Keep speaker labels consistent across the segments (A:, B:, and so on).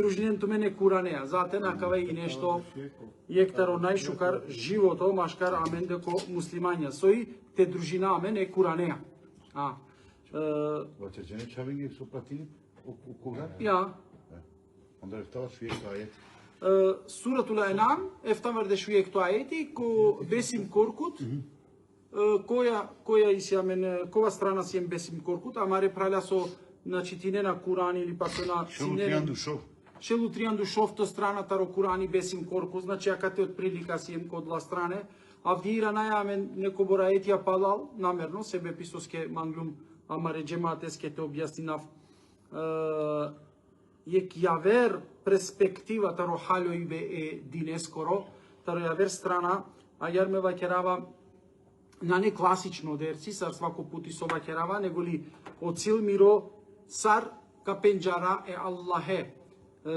A: дружинен тумене куранеа, зате накава и нешто јектаро најшукар живото машкар амен деко муслимања. Сои те дружина амен е куранеа.
B: Wat is het? Zou je zo platien? Kura?
A: Ja.
B: Onder het touw schweer kwijt.
A: Суратул Енам ефтамер де шујек тоаети ко бесим коркут која исјамен кова страна си бесим коркут амаре праля со на читине на Курани или па со на Шелутријан душов то страната ро Курани бесим коркут значи акате од прилика си код ла стране авдира најамен неко бораетија палал намерно себе писоске манглум амаре джематеске те објаснинав јек јавер перспективата ро халојбе е динескоро, таро јавер страна, а јар ме вакерава на не класично дерци, сар свако пути со вакерава, него ли оцил миро сар ка пенџара е Аллахе.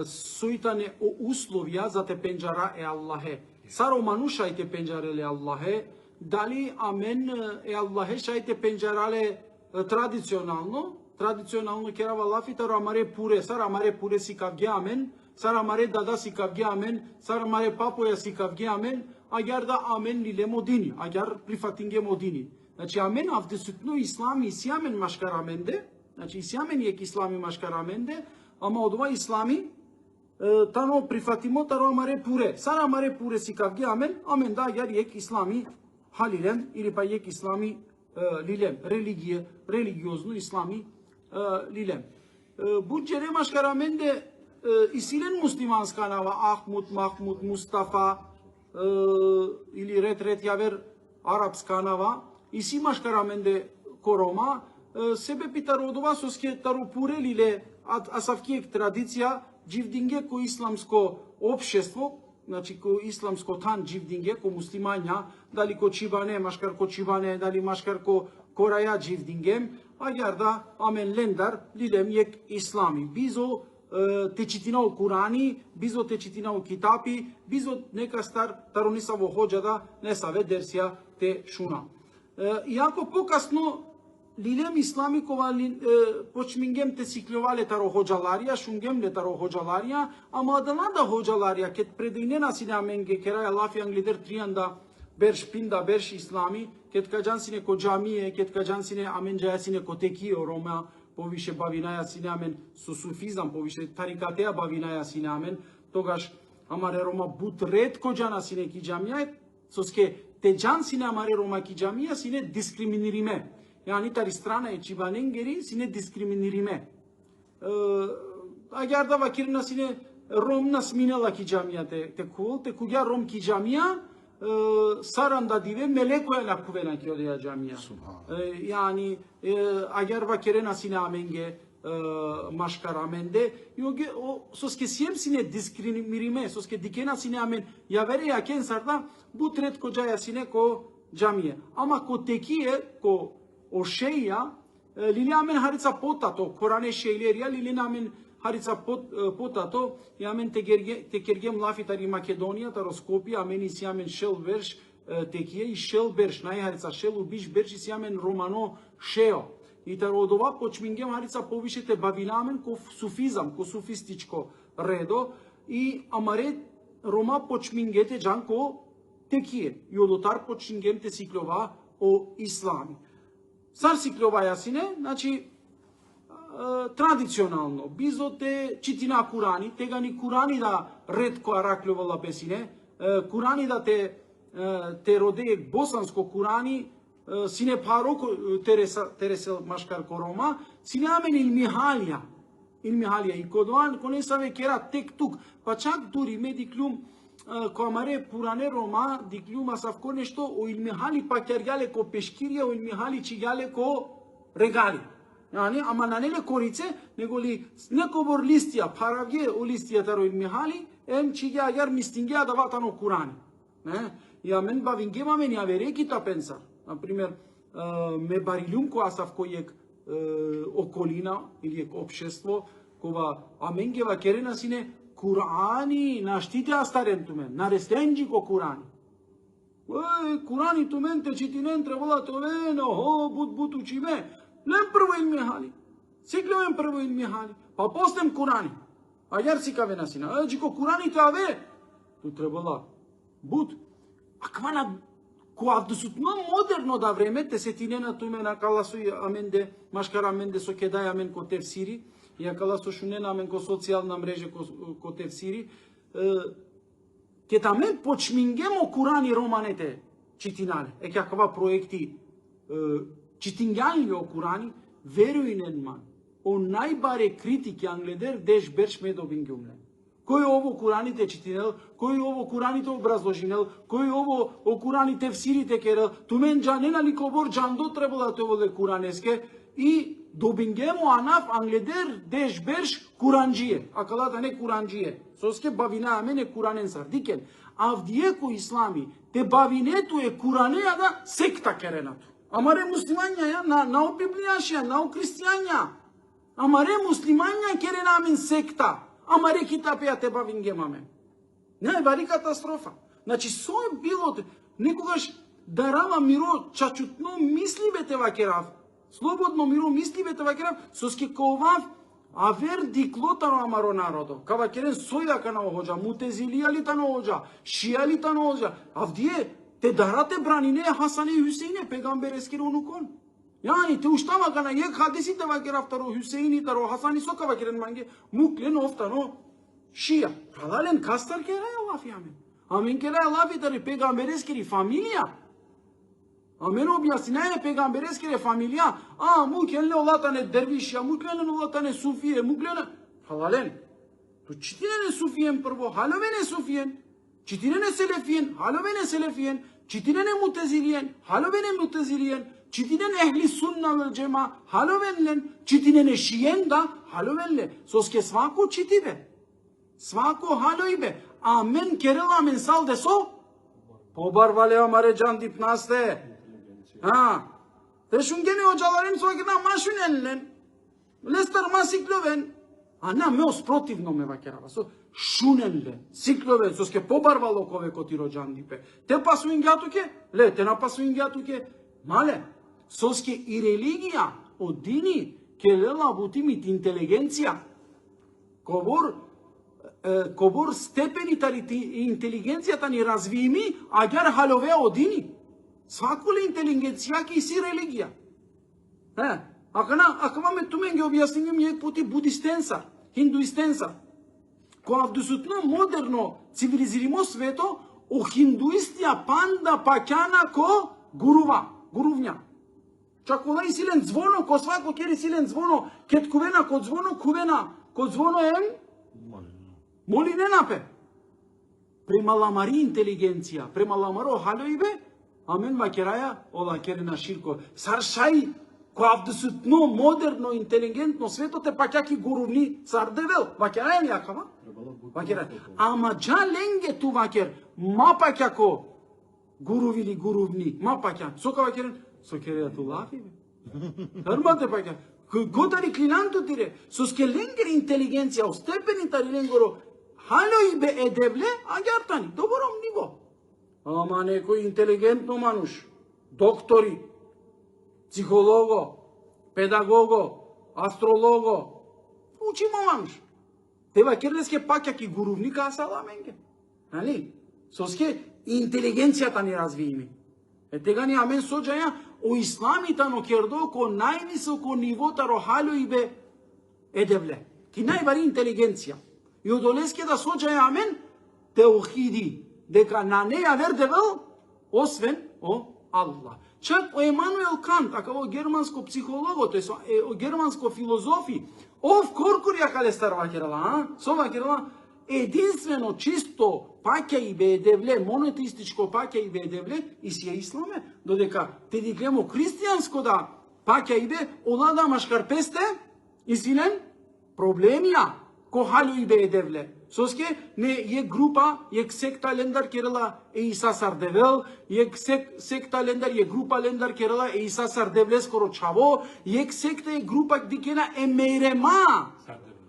A: Суитане о условија за те пенџара е Аллахе. Сар о манушајте пенџареле Аллахе, дали амен е Аллахе шајте пенџарале традиционално керава лафитаро амаре пуре, сар амаре пуре си кавге амен, сар амаре дада си кавге амен, сар амаре папоја си кавге амен, агар да амен лиле модини, агар прифатинге модини. Значи амен авдесутно ислами исјамен машкар аменде, значи исјамен ек ислами машкар аменде, ама од ова ислами тано прифатимо таро амаре пуре, сар амаре пуре си кавге амен, амен да агар ек ислами халилем или па ек ислами лилем, религиозно ислами лилем. Буџере машкараменде исилен муслиманска нава Ахмуд, Махмуд, Мустафа или ред јавер арапска нава, иси машкараменде корома, себе питародова соске тарупуре лиле асавкиек традиција, дживдинге ко исламско општество, значи ко исламско тан дживдинге, ко муслимања, дали ко чибане, машкар ко чибане, дали машкар ко кораја дживдингем, агар да амен лендар лилем јек ислами. Бизо течитина о Курани, бизо течитина о китапи, бизо нека стар тарониса во хоџада, не саве дерсија те шуна. Иако покасно лилем ислами кова почмингем те сиклјовале таро хоџаларија, шунгем ле таро хоџаларија, ама адалада хоџаларија, кет прединена си наменге, кераја лафијан лидер тријанда берш пинда, берш ислами, кет каџансине ко џамие, кет каџансине амен џајасине ко текио рома, повише бавинаја сине амен со суфизам, повише тарикатеа бавинаја сине амен, тогаш амаре рома бут ред ко џана сине ки џамија, соске те џан сине амаре рома ки џамија сине дискриминириме. Јани тари страна е чибаненгери сине дискриминириме. Агар да вакирна сине ромна сминела ки џамија те кул, те куѓа ром ки џамија, саранда диве мелеко е лакувена ки одеја џамија. Јани агар вакирена сине аменге машкар аменде, соске сием сине дискримириме, соске дикена сине амен, јавере јакен сарда, бут ред ко џаја сине ко џамија. Ама ко текие, ко ошеја, лиле амен харица потато, Коране шејлерија, лиле амен харица потато, и амен те кергем лафитари Македонија, таро Скопје, амен иси амен шел верш, текие и шел берш, нај харица шел убиш берш, иси амен романо шео. И таро од ова почмингем харица повишете бавина амен ко суфизам, ко суфистичко редо, и амаре рома почмингете џан ко текие, и одотар почмингем те сиклова о ислами. Сар сиклова јасине, значи, традиционално, бизо те читина Курани, тега ни Курани да редко араклјовала бесине, Курани да те родеек босанско Курани, сине паро тересел машкар корома, сине амен илмихалија, и кодоан, коне саве кера тек тук, па чак дури ме диклюм, ко амаре пуране рома, диклюм асавко нешто, о илмихали па кергјале ко пешкирија, о илмихали чигјале ко регали. Ама на неле корице, него ли некобор листија, паравје о листија таро илмихали, чиѓа агар мистингеа да ватано Курани. И амен бавингема мен јавере китапенсар. Например, ме барилюм ко асавко јек околина или ек општество, кова аменгева керена сине Курани наштите астарен тумен, нарестенџи ко Курани. Курани тумен те читинен требала товено, бут учиме. Лем прво илмихали, сиклевен прво илмихали, па постем Курани. Агар си каве насина. Джико Кураните аве. Ту требала буд. Аквана ко абдусутно модерно да време те се тинена туме на каласуи аменде машкар аменде со кедај амен ко тефсири. Ја каласо шунена амен ко социјална мрежа ко тефсири. Ке таме почмингемо Курани романете читинале. Каква проекти читингјани о Курани, веруинен ман. O најбаре критики англедер деш берш ме добингјумлен. Кој ово Кураните читинел, кој ово Кураните образложинел, кој ово о Кураните всирите керел, тумен джанена ли кобор джандо требала тоа воле Куранеске и добингемо анаф англедер деш берш Куранджие. Акалата не Куранджие. Соске бавина амене Куранен сардикен. Авдиеко ислами, те бавинето е Куранеја да секта керенато. Амаре муслимања ја на библијашија, на христијања. Амаре муслимања керена амен секта. Амаре китапија те бавингемаме. Не, бари катастрофа. Значи, сој било, некогаш дарама миро чачутно мислибете вакерав. Слободно миро мислибете вакерав, соске ковав, авер диклотаро амаро народо. Кава керен сојака на оходжа, мутезилијалита на оходжа, шијалита на оходжа. Авдие, те дарате бранине Хасане и Хюсейне, пегамберескиро унукон. Јани, те уштавака на јек хадисите вакерафтаро Хюсейни, таро Хасани сока вакерен манге, муклен офтаро шија. Халален кастар керај Аллафи амен. Амен керај Аллафи тари пегамберескири фамилија. Амен објаснинаје пегамберескири фамилија. Муклене олатане дервишија, муклене олатане суфие, муклене... Халален. То читинене суфиен прво, халовене суфиен. Читинене селефиен, халовене селефиен. Читинене мутезилиен, халовене мутезилиен. Читинен ехли сунна вел джема, халовенлен. Читинене шиен да, халовенле. Соске свако читибе. Свако халоибе. Амен керел амен сал десо. Побарвале амаре джан дипнасте. Те шунгени оджаларен согена машуненлен. Лестар ма сикловен. Ана мео спротивно ме вакерава. Шуненле, сикловен, соске побарвало кове котиро джан дипе. Те пасуингјатуке? Ле, те на пасуингјатуке? Мале, соске и религија, од дини, ке лела бутимит интелигенција. Кобор степенитари интелигенцијата ни развими, а гјар халовеа од дини. Свако ли интелигенција ке и си религија? Акама ме тумен ги објасним јек пути будистенса, хиндуистенса. Која абсолютно модерно цивилизиримо свето, о хиндуистија панда паќана ко гурувња. Чак онај силен звоно, ко свако кери силен звоно, кет кувена, ко звоно кувена, ко звоно моли не напе. Према ламари интелигенција, према ламаро халоибе, амен вакераја, ола керена ширко. Саршај, која абсолютно модерно, интелигентно свето те паќаки гурувни сардевел. Вакераја јакава? Вакераја. Ама джа ленге ту вакер, ма паќако гурувили гурувни, ма паќа. Сока вакерен, сокереја ту лафи, бе. Армате паќа. Готари клинанту тире, соске ленгер интелигенција, остепенитари ленгоро, халои бе едевле, а гјартани, добором ниво. Ама некој интелигентно мануш, доктори, психолого, педагого, астролого, учимо мануш. Тева кернеске паќаки гурувника асала менге. Нали? Соске интелигенцијата ни развиими. Тега ни амен соджаја о исламита но кердо ко највисоко нивота рохало и бе едевле. Ки најбари интелигенција. И одолеске да соджаја амен теохиди. Дека на неја вердевел освен о Аллах. Чак о Емануел Кант, ака о германско психолого, тој о германско филозофи, ов коркурија каде старва керала, сова керала, единствено чисто паќа и бе едевле, монотеистичко паќа и бе едевле, и си ја исламе, додека те диглемо христијанско да паќа и бе, олада машкарпесте, извинен, проблемија, ко халю и бе едевле. Соске, не јек група, јек секта лендар керела е Иса Сардевел, јек секта лендар, јек група лендар керела е Иса Сардевле скоро чаво, јек секта е група дикена е Мейрема.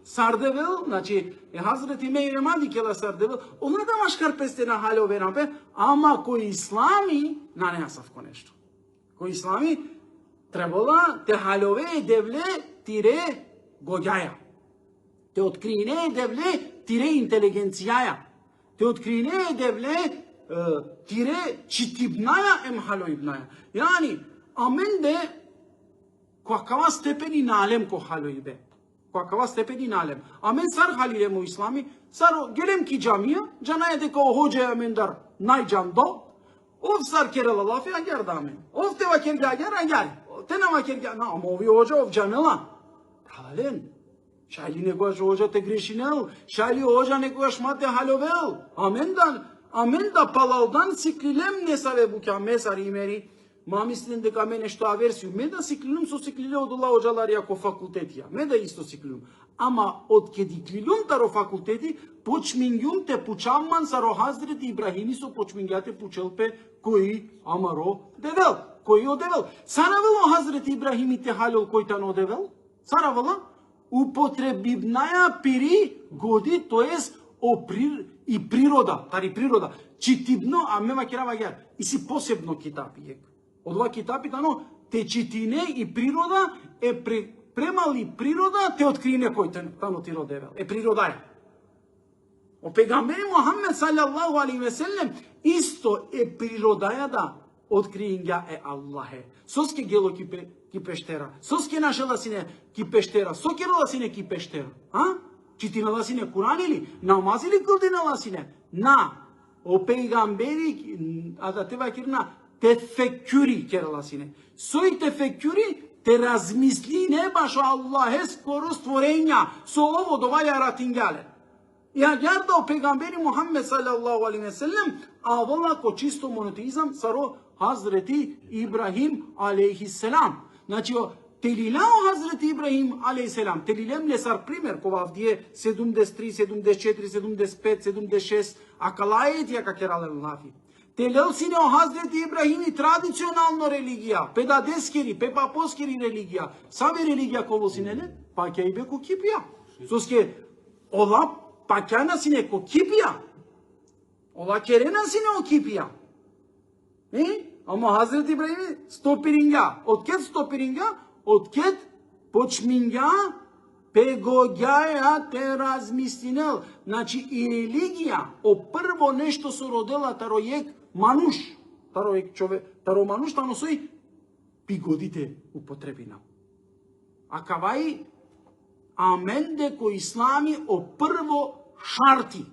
A: Сардевел, значи, е Хазрет и Мейрема дикела Сардевел, она да машкарпесте на халю верапе, ама кој ислами, на неа савко нешто. Кој ислами, требала те халјове едевле тире гоѓаја. Те открине девле тире интелигенцијаја. Те открине девле тире читибнаја ем халоибнаја. Јани, амен де какава степени налем ко халоибе. Какава степени налем. Амен сар халилем у ислами, сар гелем ки джамија, джанаја дека хоџа амендар најџамдо, ов сар керела лафи агер дамен. Ов те вакерге агер агер. Те на вакерге, ама ови хоџа ов джамела. Хален. Шайли некојаш хоџа те грешинел, шайли хоџа некојаш мате халовел. Амен да палалдан сиклилем не саве бука месар имери. Ма мислим дека ме нешто аверсију. Ме да сиклилум со сиклиле од ола оџаларија ко факултетија. Ме да исто сиклилум. Ама од ке диклилум таро факултети, почмингјум те пучавман саро Хазрети Ибрахими со почмингјате пучелпе кои амаро девел. Кои одевел. Саравело Хазрети Ибрахими те халил кој тан одевел? Саравела? Употребивнаја пири годи, тоест и природа, тари природа. Читибно, а мема керава гер, и си посебно китапи ек. Од ова китапи тано те читине и природа премали природа те открине кој тано ти родевел. Природаја. О пегамбери Мухаммед салјаллаху алейхи ве селем исто природаја да откриинја Аллахе. Соске гело ки пештера. Соске нашела сине ки пештера. Сокерала сине ки пештера. Читинала сине Куран или намаз или кылдинала сине? На. О пейгамбери да те вакирна тефеккюри керала сине. Сој тефеккюри те размислине баш Аллахе скоро створења со ово доваја ратингјале. И агерда о пейгамбери Мухаммед салјаллаху алейхи ве селем авала ко чисто монотеизам саро Хазрети Ибрахим алейхи селам. Значи телилао Хазрети Ибрахим алейхи селам. Телилем лесар пример кога вдие 73, 74, 75, 76 акалајетија какерале лафи. Телел сине о Хазрети Ибрахими традиционално религија, педадескери, пепапоскери религија. Сабе религија коло синеле, паќа и беко кипија. Соске ола паќана сине ко кипија. Ола керена сине о кипија. Ама Хазрети Ибрахими стопиринја. Од кет стопиринја? Од кет почминја пегоѓаја те размислинел. Значи и религија, о прво нешто со родела таројек мануш. Таројек човек, таро мануш, тано сој пигодите употребина. А кавај амен деко ислами о прво шарти.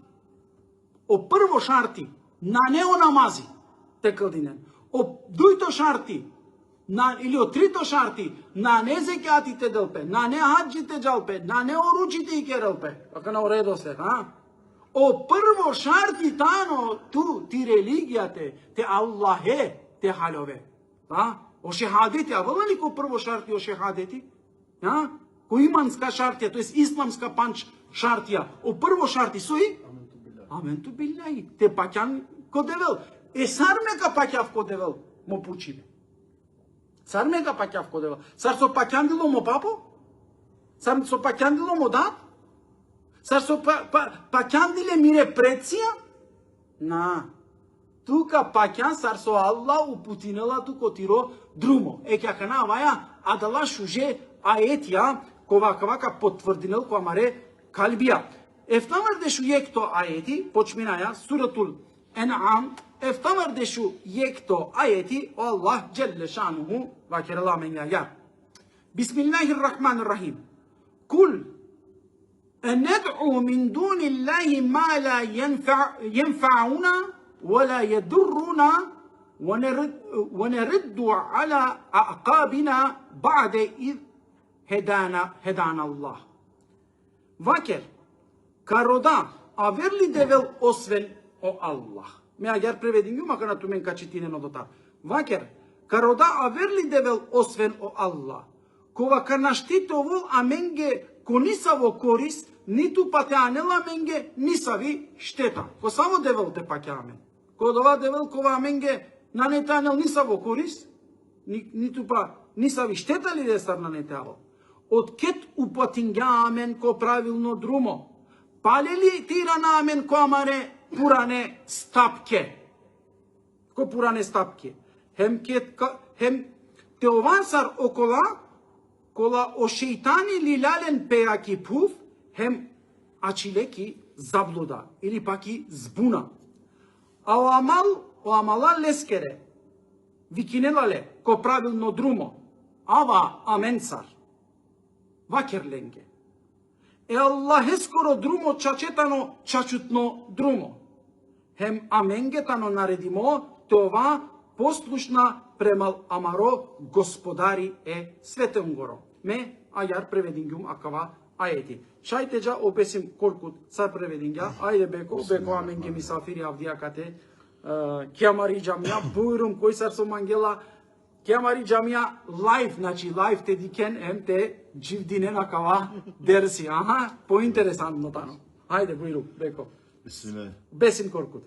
A: О прво шарти на нео намази те кълдинен. О дујто шарти или о трито шарти на не зекјатите делпе, на не хаджите джалпе, на не оручите и керелпе. Така на редослед, О прво шарти тано ту ти религијате, те Аллахе, те халове. О шехадети, а вала ли ко прво шарти о шехадети? Ко иманска шартија, тоест исламска панч шартија. О прво шарти сои? Аменту билјаи. Те паќан ко девел. Сар мека паќав ко девел, мо пучиме. Сар мека паќав ко девел. Сар со паќандило мо папо? Сар со паќандило мо дат? Сар со паќандиле мире преција? На. Тука паќан сар со Аллах упутинела туко тиро друмо. Ќе кана ваја адала шуже аетија ковака потврдинел која маре калбија. Ефтамар дешу јекто аети, почминаја суратул Ен'ам, ефтамар дешу јекто аети, о Аллах джелле шануху, вакерала мен јагар. Бисмиллахиррахманиррахим. Кул ندعو من دون الله ما لا ينفعنا ولا يضرنا ونرد على أعقابنا بعد إذ هدانا الله. Вакер, карода, а верли девел освен о Аллах. Ме агер преведим ю, мака на тумен качитинено до та. Вакер, карода, а верли девел освен о Аллах. Кога канаштитовол, а менге конисаво корис, ниту патеанела менге нисави штета. Ко само девел те пакеамен. Ко дова девел, кога менге нанетанел нисаво корис, ниту па нисави штета ли десар нанетавол. Од кет упатингјамен ко правилно друмо. Палели тиранамен ко амаре пуране стапке. Ко пуране стапке. Хем те овансар окола, кола о шејтани лилален пеаки пуф, хем ачилеки заблуда или пак и збуна. А о амала лескере, викинелале, ко правилно друмо, ава аменцар, вакерленге. Аллахе скоро друмо чачетано чачутно друмо. Хем аменгетано наредимо, това послушна премал амаро господари светенгоро. Ме ајар преведингум акава аети. Шајтеджа обесим колкут са превединга. Ајде беко аменге мисафири авдијакате. Кјамари джамија, бујрум кој сар со мангела. Кјамари джамија лайф, значи лайф те дикен те дживдине акава дерси. Аха, поинтересантно тано. Ајде бујрум, беко. Бесим колкут.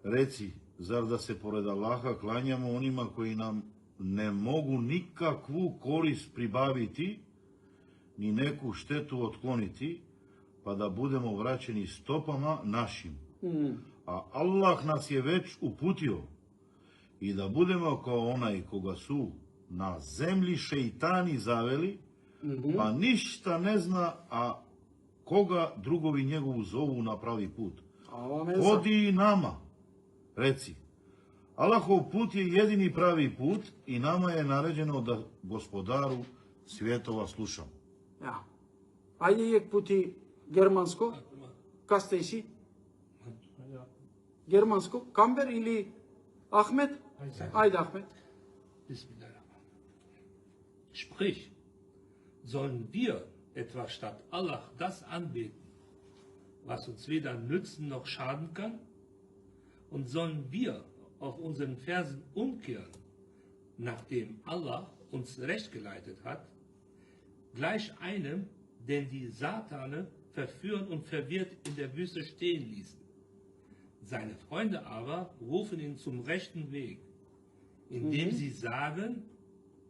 B: Реци, зар да се поред Аллаха клањамо онима кои нам не могу никакву корис прибавити, ни неку штету отклонити, па да будемо враќени стопама нашим. А Аллах нас е веќе упутио и да будемо као онај кога су на земли шејтани завели, па ништа не зна, а кога другови негову зову на прави пут. Ходи и нама, реци, Аллахов пут е едини прави пут и нама е нареđено да Господару светова слушам.
A: Ja. Ajde jek puti germansko. Касте си? Germansko? Kamber ili Ahmed? Ajde Ahmed.
C: Sprich, sollen wir etwa statt Allah das anbeten, was uns weder nützen noch schaden kann? Und sollen wir auf unseren Fersen umkehren, nachdem Allah uns recht geleitet hat, gleich einem, den die Satane verführen und verwirrt in der Wüste stehen ließen. Seine Freunde aber rufen ihn zum rechten Weg, indem sie sagen,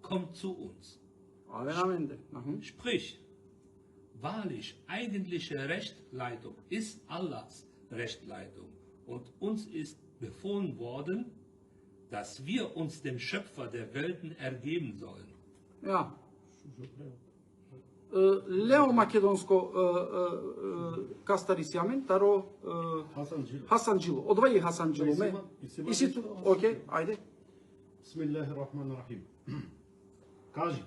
C: kommt zu uns. Sprich, wahrlich, eigentliche Rechtleitung ist Allahs Rechtleitung und uns ist befohlen worden, dass wir uns dem Schöpfer der Welten ergeben sollen.
A: Ja. Leo Македонско кастари сјамен, таро Хасан Джило. Одвај Хасан Джило ме. Иси ту, окей, ајде.
D: Бисмиллахир-рахманир-рахим. Кажи,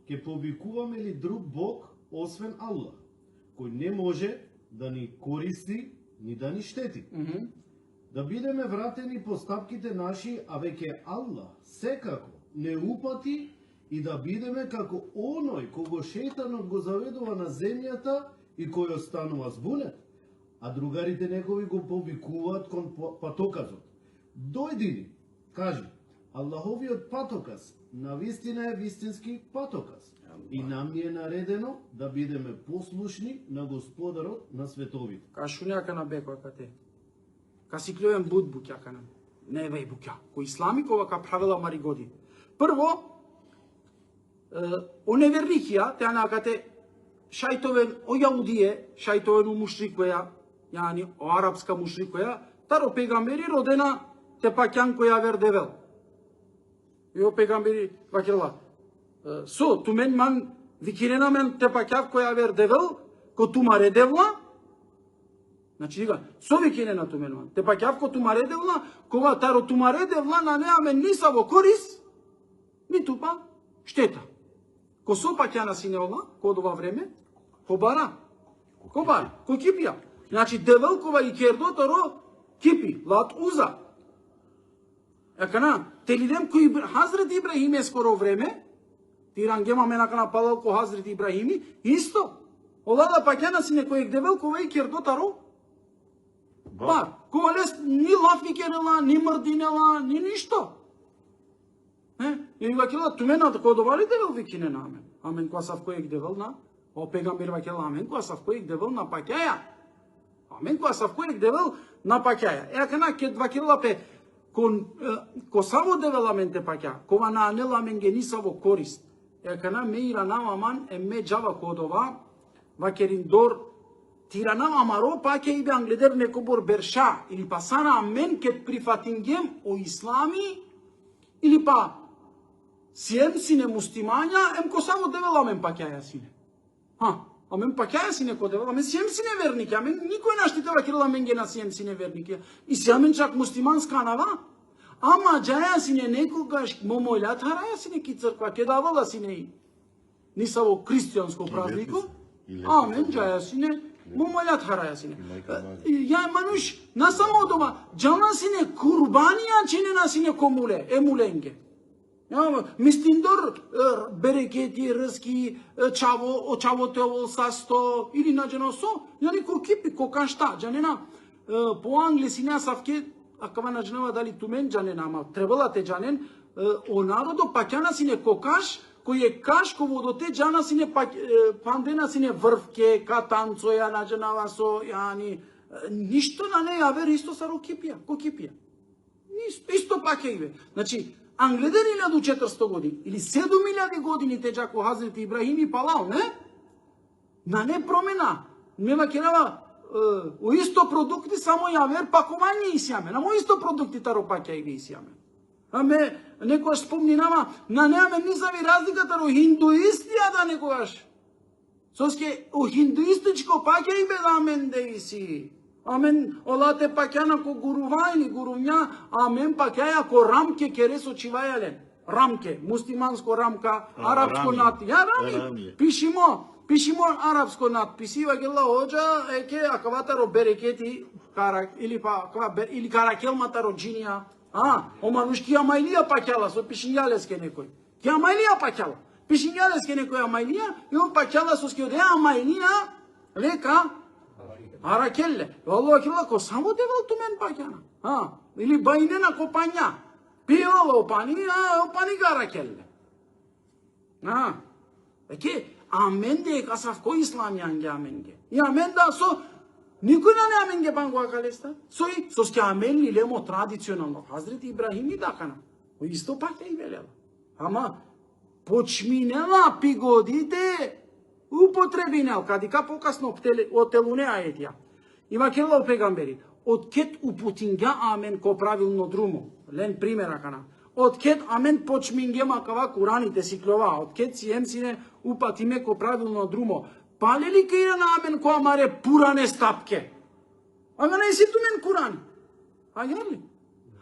D: ке повикуваме ли друг Бог освен Аллах, кој не може да ни користи ни да ни штети? Да бидеме вратени по стапките наши, а веќе Аллах секако не упати, и да бидеме како оној кого шејтанот го заведува на земјата и кој останува збунет, а другарите негови го повикуваат кон патоказот. Дојди ни, кажи, Аллаховиот патоказ навистина е вистински патоказ и нам ни е наредено да бидеме послушни на Господарот на световите.
A: Кашуњака на беко кате. Каси клюем буд буќака на. Не веј буќа. Кој ислами кога ка правила мари годи. Прво, o neverlikja te anakate шајтовен o јаудие, шајтовен у мушрикоја, јани o арапска мушрикоја, таро пегамбери родена те паќан која вердевел. И о пегамбери вакела. Со тумен ман викирена мен те паќав која вердевел, ко тумаре девла. Значи дига, со викирена тумен ман те паќав ко тумаре девла, кога таро тумаре девла на неаме нисаво корис, ни тупа штета. Ко со паќана синеола, ко ова време, ко бара, ко кипија. Значи девелкова и кердоторо кипи, лат уза. Екана, телидем кој Хазрет Ибрахим е скоро време, тирангема менакана палал ко Хазрет Ибрахими, исто. Олада паќана сине кој девелкова и кердоторо, бар. Кога лес ни лафи керела, ни мрдинела, ни ништо. И вакела тумена кој довали девел викине на амен. Амен кој кој девел на о пегамбер вакела амен кој кој девел на паќаја. Амен кој кој девел на паќаја. Екана ке вакела пе ко само девел амен те паќа. Кога на анел амен ге нисаво корист. Екана меира на аман е ме џава кодова вакерин дор тирана амаро паќе и бе англедер неко бор берша или пасана амен ке прифатингем о ислами или па сием сине мустимања, ем ко само девела мен паќаја сине. Амен пакјаја си неко девал, амен сием си неверник, амен никој наштитева кирила мен ге на сием си неверник. И си амен чак муслиманска нава. Ама џаја си не некогаш момолјат хараја си неки црква, ке давала си не ни са во христијанско празнико. Амен џаја си не момолјат хараја си не. Ја мануш на само дома, џана си не курбанија, че не на си не комуле, емуленге. Мистиндор берекети, рски, чавотево састо или наđено со, јани ко кипи, ко каншта, џанена по англеси не савке, акава наđенава дали тумен џанена, ама требала те џанен, о народо паќана си не кокаш, кој е каш ко водоте џана си не пандена си не врвке, катанцо ја наđенава со, јани, ништо на не јавер, исто са ро кипија, ко кипија. Исто паќе иве. Значи, Англеден 1400 години или 7000 години течако Хазрети Ибрахим и палал, не? На не промена. Нема керава у исто продукти само јавер пакување и сјаме. На мој исто продукти таро паќа и сјаме. Аме некојаш спомни нама, на неаме низави разликата ро хиндуистија да некојаш. Соске у хиндуистичко паќа и бе да мен да иси. Амен, олате пакјана ко гурува или гурувња, амен пакјаја ко рамке керес очивајален. Рамке, муслиманско рамка, арапско надпис. Ја рами, пишимо арапско надпис. Ива гела оджа, еке, акавата ро берекети, или каракелмата ро джинија. О мануш ки амајлија пакјала, со пишињалеске некој. Ки амајлија пакјала. Пишињалеске некој амајлија, и он пакјала со скиоде амајлија, лека, Аракелле, Аллах кила ко само девал тумен пакјана. Или бајнена ко пања. Пијало опани гаракелле. Еке, амен де касав ко ислам јанге аменге. И амен да со никој на не аменге бангуа калеста. Со ске амен ли лемо традиционално. Хазрети Ибрахим и дакана. Исто паќа и велела. Ама почминела пигодите употребинел, кадика покасно отелуне аетија. Има кело пегамбери. Од кет упутинга амен ко правилно друмо. Лен примера кана. Од кет амен почминге макава кураните сиклова. Од кет си емсине упатиме ко правилно друмо. Пале ли каира на амен ко амаре пуране стапке? Ага не си тумен курани. Ага ли?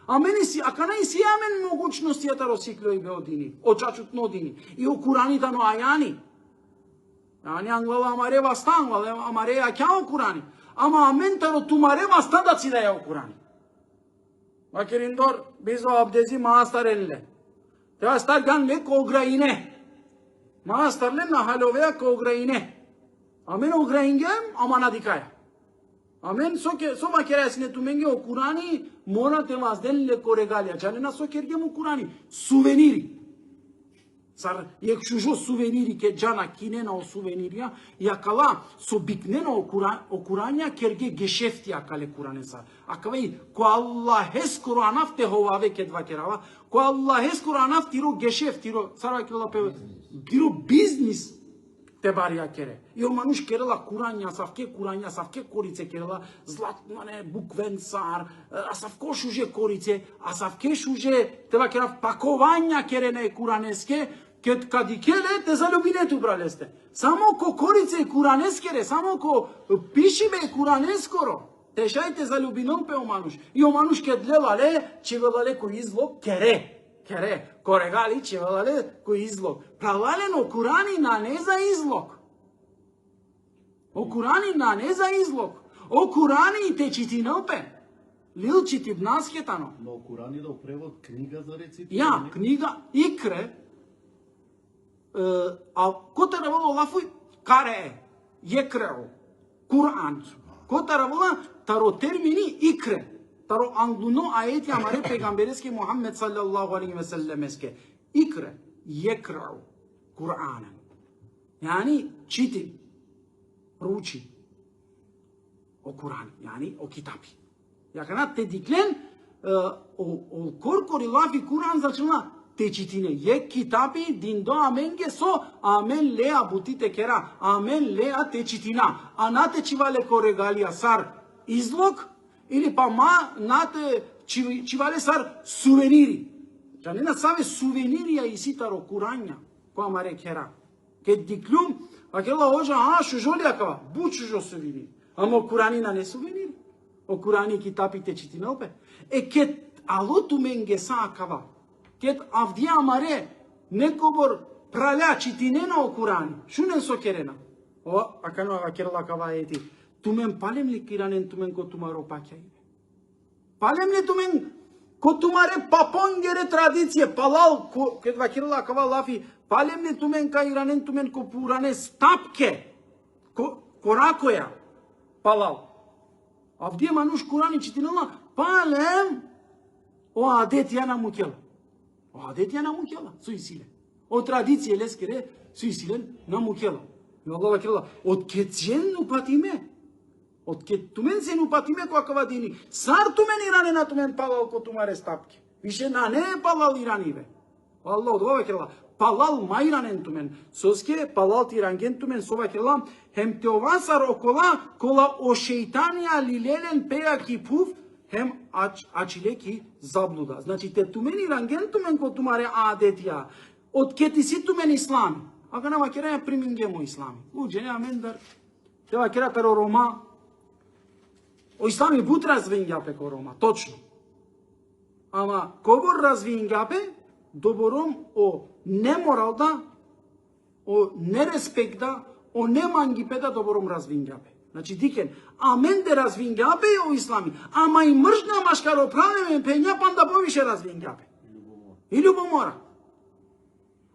A: Амен си, ака не си амен могучностијата ро сиклови бе одини. Очачут нодини. И о кураните но ајани. Ани англава амаре вастан, амаре акјао курани. Ама аментаро тумаре вастан да ја курани. Макериндор, бизо абдези маастарелле. Тева стар ганле ко ограине. Маастарле на халовеа ко ограине. Амен ограингем, ама надикаја. Амен со макера сине туменге о курани, мора те вазденле ко регалија. Чанена со кергем о курани. Сувенири. Сар јекшужо сувенири ке џана кинена о сувенирија, јакала со бикнена о курања керге гешефтија кале куранеса. Акава и ко Аллах ескоро анафте ховаве ке два керава, ко Аллах ескоро анаф тиро гешеф, тиро сарва келла певе, тиро бизнис те барија кере. И о мануш керела курања, савке корице керела, златмане, буквен сар, асавко шуже корице, асавке шуже, тева керав пакованја керене куранеске, кади келе те залюбинету бралесте. Само ко корице куранескере, само ко пишиме куранескоро, те шајте залюбинол пе о мануш. И о мануш ке длелале, че велале кој излог кере. Ко регали, че велале кој излог. Правален о Курани на не за излог. О Курани на не за излог. О Курани и те читинопе. Лил читибнаскетано.
D: Но Курани да превод книга за рецитирање.
A: Ја, книга икре. А кота равола лафуј каре, јекрео, Куран. Кота равола таро термини икре. Таро англуно аети амаре пегамбереске Мухаммед саллаллаху алейхи ве селлемеске. Икре, јекрео, Куранен. Јани чити, ручи о Куран, јани о китапи. Јаканат те диклен, о коркори лафи Куран зачнала те читине јек китапи диндо аменге со амен леа бутите кера, амен леа те читина. А нате чивале ко регалија сар излог или па нате чивале сар сувенири. Жанена саве сувенирија и ситаро Курања која маре кера. Ке диклум Aquela hoje, şu joli acaba. Bu çujo souvenir. Ama o Kur'an'ina ne souvenir? O Kur'an'ı kitapite çitinalpe. Ket alotu mengesa acaba. Ket avdia amare nekobor pralea citinena o Kur'an'ı. Şunen sokerena. O akano akela acaba eti. Tumen palemli kiranen tumen ko tumaro pakyai. Palemli tumen ko tumare papongere tradiție palal ko ket vakirla acaba lafi. Palemli tumen ka iranen tumen ko purane stapke. Korakoja. Palal. Avdije manuš Kur'an'ı citinela. Palem. O adet yana mukela. O adet yana mukela. Suisile. O tradiție leskere suisilen na mukela. Allah vakirla. Od ketjen nu patime. Od ket tumen se nu patime ko akava dini. Sar tumen irane na tumen palal ko tumare stapke. Više na ne palal iranive. Allah od vakirla. Palal mayranen tumen. Soske palal tirangen tumen sovakirla. Hem teovasar okola kola o şeytania lilelen peja ki puf. Hem açile ki zabluda. Znači te tumen irangen tumen ko tumare adetja. Od ketisi tumen islami. Akana vakiraya primingemo islami. Uđene amendar. Te vakira pero Roma. O islami bud razvingape ko Roma. Točno. Ama kobor razvingape doborom o nemoralda, o nerespekta, o nemangipeda doborom razvingape. Znači diken, amen de razvingape o islami, ama i mržnja maškaro pravime penja panda poviše razvingape. I ljubomora.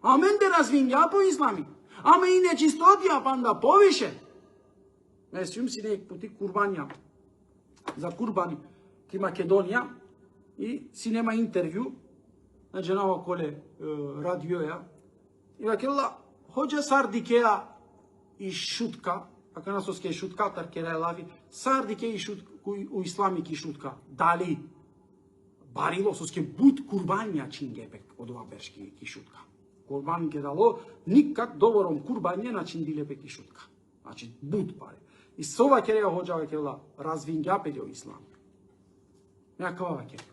A: Amen de razvingape o islami, ama i nečistotija panda poviše. Mesjum si nek puti kurbanja, za kurbani ki Makedonija i si nema intervju, znači na okole radioja, i vakela hođa sardikeja i šutka, ako nasoske šutka, tarkera je lavi, sardike i šutka, u islamiki šutka, dali barilo, soske bud kurbanja čingepek od ova berški ki šutka. Kurban ke dalo, nikak dovorom kurbanje na čindilepek ki šutka. Znači bud pare. I s ova kereja hođa vakela razvingape o islam. Nekava vakela.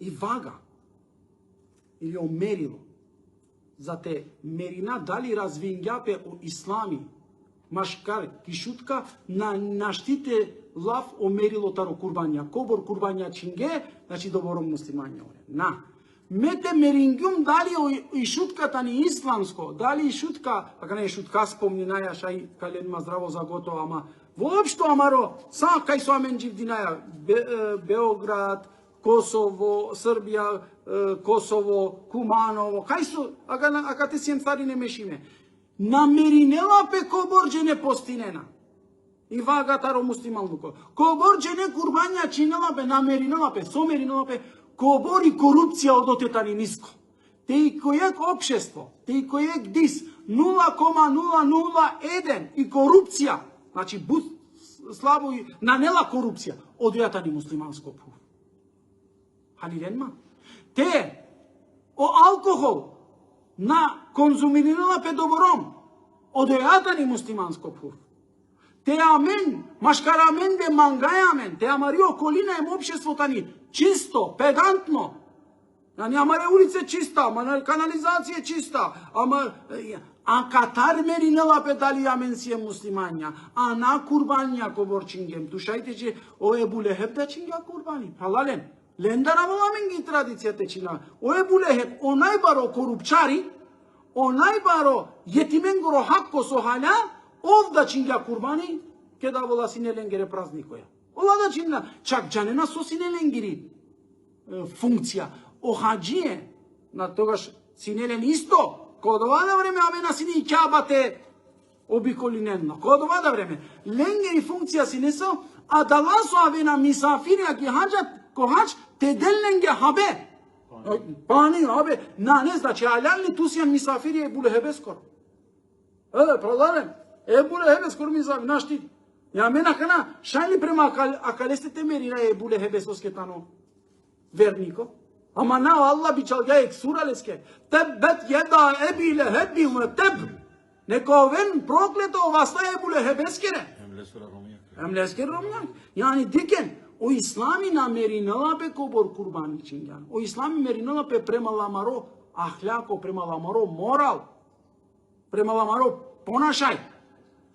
A: I vaga ili o merilo za te merina dali razvingape o islami maškar kišutka na naštite lav o merilo taro kurbanja. Kobor kurbanja činge, znači doborom muslimanja. Na. Mete meringum dali o išutka tani islamsko, dali išutka, ako ne išutka spomni naja šaj kalen ima zdravo za gotovo, ama uopšto amaro, sa kaj su amen dživdinaja, Beograd, Kosovo, Srbija, Kosovo, Kumanovo, kaj su, aka te sjen stvari ne mešime. Namerinela pe koborđene postinena. I vaga taro muslimalnuko. Koborđene kurbanja činela pe, namerinela pe, somerinela pe, kobori korupcija od otetani nisko. Te i kojeg opšestvo, te i kojeg dis, 0,001 i korupcija, znači bud slabo i nanela korupcija, odojatani muslimansko puf. Halirenma. Te o alkohol na konzumirala pe doborom, odojatani muslimansko puf. Te amen, maškara amen de mangaj amen, te amari okolina im opšestvo tani čisto, pedantno. Yani amare ulice čista, amare kanalizacije čista, a katar merinela pe dali amen siye muslimanja, a na kurbanja kobor čingem. Tu šajte će o Ebu Leheb da činga kurbani, halalen. Lendara volamengi tradicija tečina. O Ebu Leheb, onaj baro korupčari, onaj baro yetimengoro hakko sohala, ovda činga kurbani, keda vola sinelengere praznikoja. Ovda činga, čak džanena so sinelengiri funkcija. O hađije, na togaš sinelen isto, kod ovada vreme amena sini kjabate obikolinenno. Kod ovada vreme. Lengeri funkcija sineso, a dalaso avena misafirja ki hađat, ko hađ, te delenge habe. Pani habe, na ne znači, alalni tusijan misafirje Ebu Lehebe skoro. Prodaren, Ebu Lehebe skoro misafir, naš ti. Ja mena kana, šajli prema akaleste temerina Ebu Lehebe sosketano verniko. Ama na Allah bi çalga ek suraleske. Tebbet yeda Ebi Lehebi ve teb. Neko ven prokleto vasta Ebu Lehebeskere. Emlesker Romyan. Yani diken o İslami na merinala pe kobor kurban için yani. O İslami merinala pe prema lamaro ahlako, prema lamaro moral. Prema lamaro ponašaj.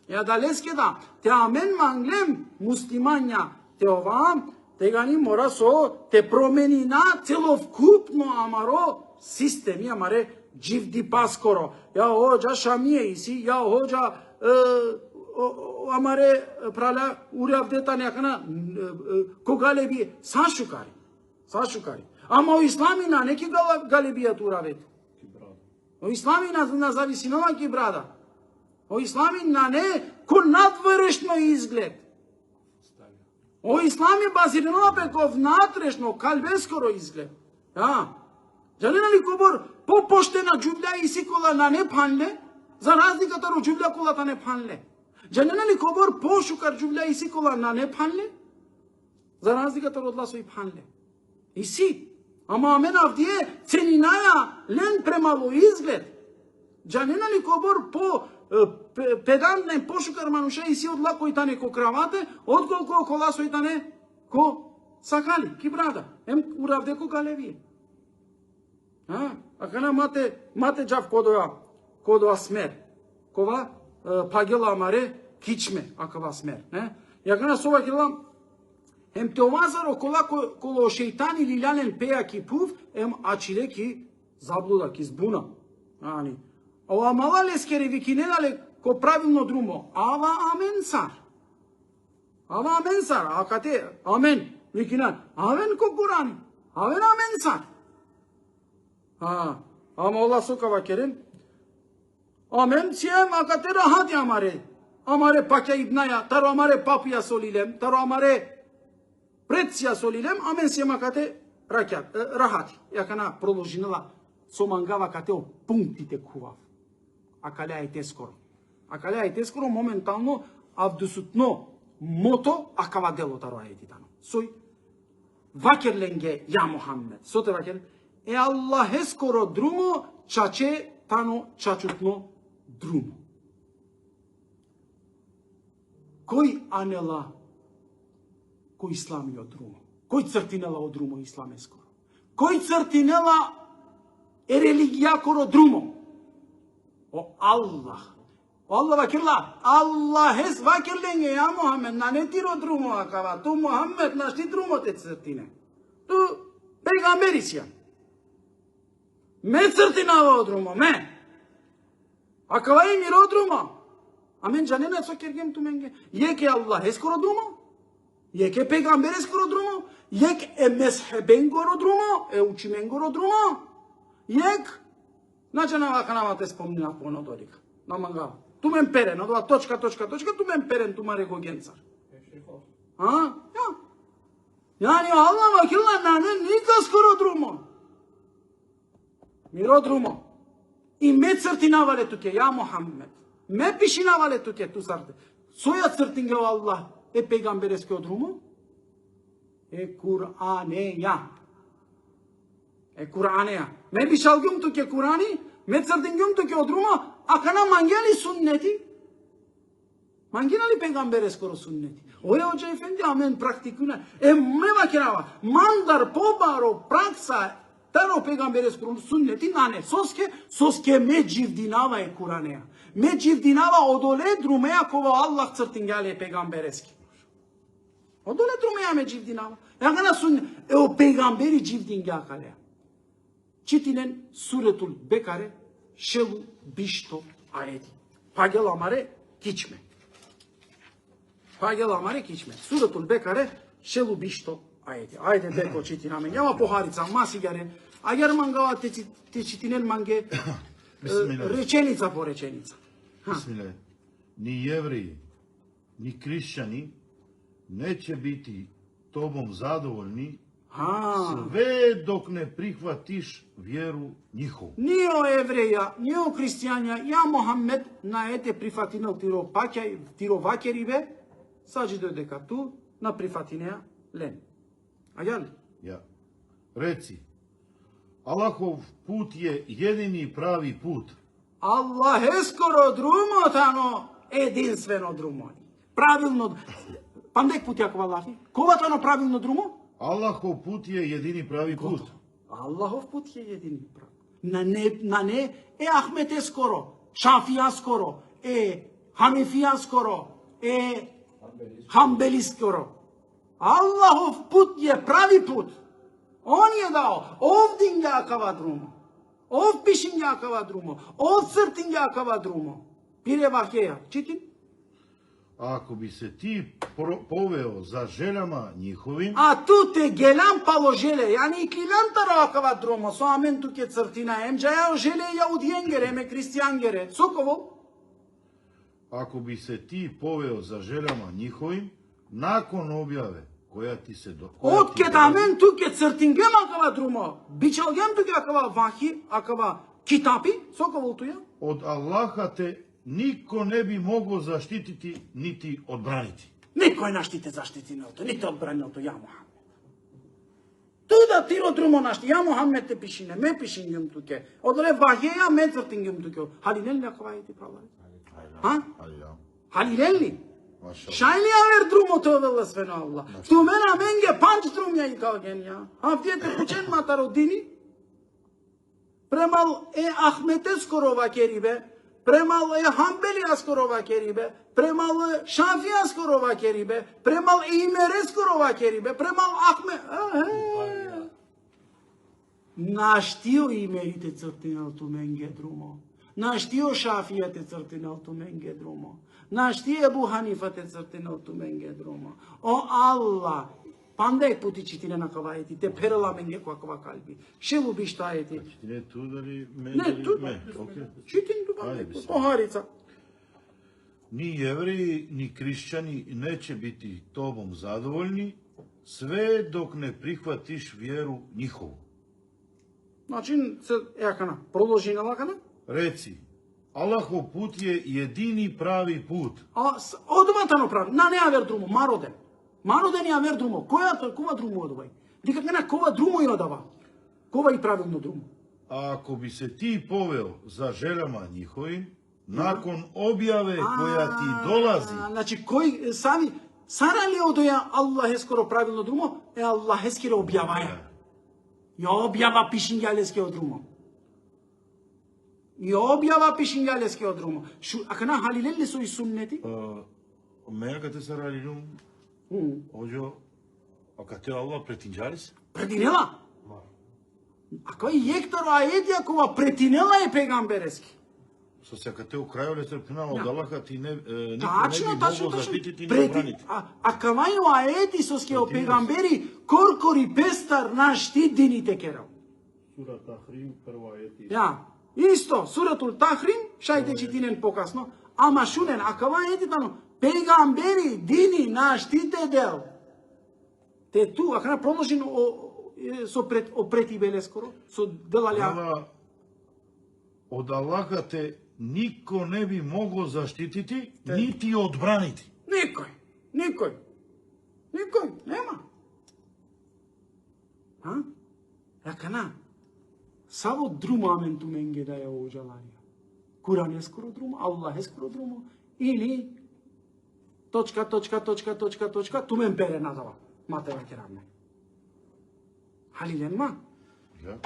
A: Ja da leskeda, te amen manglem muslimanja, te ovam, te gani mora so, te promeni na целовкупно амаро системи, амаре дживди паскоро. Ja hođa šamije isi, ja hođa amare prala uravdeta nekana kogalеби сашукари. Ама у ислами на неки галебијат уравет. У ислами на зависинова ки брада. У ислами на не ко надвршно изглед. У ислами базирано пеко внатрешно калбескоро изглед. Да. Жалена ли кобор по-поштена джубля иси кола на не панле, за разликата ро джубля колата не панле. Жалена ли кобор по-шукар джубля иси кола на не панле, за разликата ро дласо и панле. Иси. Ама амен авдие ценинаја лен премало изглед. Жалена ли кобор по педантен пошукар мануша иси од лако и тане ко кравате, отколку коласо и тане ко сакали, ки брада. Ем уравде ко галевие. Акана мате джав кодоа смер. Кова пагела амаре кичме акава смер. Јакана сова килам ем те омазаро коло шејтани лилјанен пеја ки пув, ем ачиле ки заблуда, ки збуна. Ова мала лескери вики недале ко правилно друмо. Ава амен сар. Ава амен сар. Акате амен. Викинан. Амен ко Курани. Амен амен сар. Ама Аллах сокава керем. Амен сием акате рахат амаре. Амаре пакя ибная. Таро амаре папия солилем. Таро амаре предсија солилем. Амен сием акате рахати. Јакана продолжинала сомангава катео пунктите кував. Акалеајте скоро моментално авдусутно мото акава дело таро ајетитано. Сој вакерленге ја Мухаммед. Соте вакер Аллахе скоро друмо чаче тано чачутно друмо. Кој анела кој исламио друмо? Кој цртинела од друмо исламе скоро? Кој цртинела е религија коро друмо? O Allah. O Allah vakirla. Allah hes vakirlenge ya Muhammed. Na ne tiro drumo akava. Tu Muhammed na šti drumo te crtine. Tu peygamberi si ja. Me crtinava o drumo. Me. Akava i miro drumo. Amen canena so kergem tu menge. Yeke Allah hes koro drumo. Yeke peygamberi skoro drumo. Yek mezheben goro drumo. Učimen goro drumo. Yek Значи на ваканава те спомнина поно дорика. На мангава. Ту мен перен, од ова точка, ту мен перен, ту маре го генцар. Ja. Yani Allah vakilla nane nika skoro drumo. Miro drumo. I me crtinavale tuke, ja Muhammed. Me pišinavale tuke, tu sarte. Soja crtinge o Allah, e pejgambereske o drumo? E Kur'aneja. Kur'aneja. Me pišalgum tuke Kur'ani, me crtingum tuke o drumo, a kana mangjali sunneti? Manginali peygambere skoro sunneti. Oja hoca efendi amen praktikuna. Me vakirava. Mandar pobaro praksa taro peygambere skoro sunneti nane. Soske me civdinava e Kur'aneja. Me civdinava odole drumeja kova Allah crtingale peygambereski. Odole drumeja me civdinava. Yakana sunnet. O peygamberi civdinga kalea. Çitinen Suretul Bekare şelu bişto ayeti. Pagel amare kiçme. Pagel amare kiçme. Suretul Bekare şelu bişto ayeti. Ayete beko çitinamen. Yama poharica masigare. Agar mangava te çitinen mange rečenica po rečenica.
B: Bismillah. Ni jevreji, ni hrišćani neće biti tobom zadovoljni sve dok ne prihvatiš vjeru njihovu.
A: Ni o evreja, ni o hrišćanja, ja Muhammed na ete prihvatinal tiro vakerive, sađi dodeka tu na prihvatinea len. A jel?
B: Ja. Reci, Allahov put je jedini pravi put.
A: Allah je skoro drumotano, jedinstveno drumo. Pravilno, pandek put jako Allahi, kovatano pravilno drumo?
B: Allahov put je jedini pravi put.
A: Allahov put je jedini pravi. Na ne, Ahmet je skoro. Шафија скоро, Ханефија скоро, Хамбели скоро. Аллахов пут е прави пут. Он е дао, овдин ја акава друмо. Ов пишин ја акава друмо. Ов цртин ја акава друмо. Пире вахеја, читим?
B: Ако би се ти повео за желјама нjihovim,
A: А ту те гелам положеле, јани клилантара акава друмо, со амен туке цртина, емджаја желе јаудиенгере, ме христијангере. Соково?
B: ако би се ти повео за желјама njihovim, nakon objave koja ti se
A: Од кетамен туке цртингем акава друмо, бичалгем туке акава вахи, акава китапи, соково туја?
B: od Allaha te niko ne bi mogao zaštititi niti odbraniti.
A: Никој наштите заштитиното, нито одбраното, ја Мухамед. Туда тиро друмо нашти, ја Мухамед те пишине, ме пишингем туке. Одоле вахеја, ме цртингем туке. Халилен ли акава ети правари? Ха? Халилен ли? Шајли авер друмо тоа вела све на Аллах. Ту мена менге панч друмја и калген ја. Афтиете пучен матар одини. Премал Ахмете скорова керибе. Премал Хамбели скорова керибе. Премал Шафија скорова керибе. Премал Имере скорова керибе. Премал Ахме. Наштио имерите цртиналто менге друмо. Наштио Шафијате цртиналто менге друмо. Наштио Ебу Ханифате цртиналто менге друмо. О Аллах, пандај путичите на кавајти, те перела менге која калби. Шелу биштајти.
B: Не ту дали ме
A: Не,
B: дали
A: ту
B: ме. Окей.
A: читин ту пандај, похарица.
B: Ni jevreji, ni kršćani neće biti tobom zadovoljni sve dok ne prihvatiš vjeru njihovu.
A: Значи, јакана, продолжи на лакана.
B: Reci, Allahov put je jedini pravi put.
A: Одватано прави, на не авер друмо, мароден. Мароден ја авер друмо. Кова друмо одвај? Дика на кова друмо ја дава? Кова и правилно друмо?
B: A ako bi se ti poveo za željama njihovim, nakon objave koja ti dolazi,
A: Значи, кој сами сарали одоја Аллах е скоро правилно друмо, Аллах е скоро објаваја. Ја објава пишињалески од друмо. Ја објава пишињалески од друмо. Ака на халилели со и суннети?
B: meja kad te se radi ođo, a kad te Allah pretinđali se?
A: Претинела? Ако и ектор ајетија кога претинела е пегамберески.
B: Со се kad te u kraju le trpina od Allaha ti niko ne bi
A: Тачно,
B: mogao zaštititi ni obraniti.
A: А камају аети со скео пегамбери, коркори пестар наш ти дините керал.
D: Сура Тахрим, прва ајети.
A: Ја, исто, суратул Тахрим, шајте читинен покасно, ама шунен, а кава аети тано, пегамбери дини наш ти те дел. Те ту, ако на продолжи со опрети беле скоро, со делалја.
B: Ала, od Allaha te niko ne bi mogao zaštititi, niti odbraniti.
A: Никој, нема. Јакана, само друмо амен ту менге да ја ојаларија. Куран е скоро друмо, Аллах е скоро друмо, или точка, ту мен пере надава, матера ке равне. Халилен ма?
B: Ja,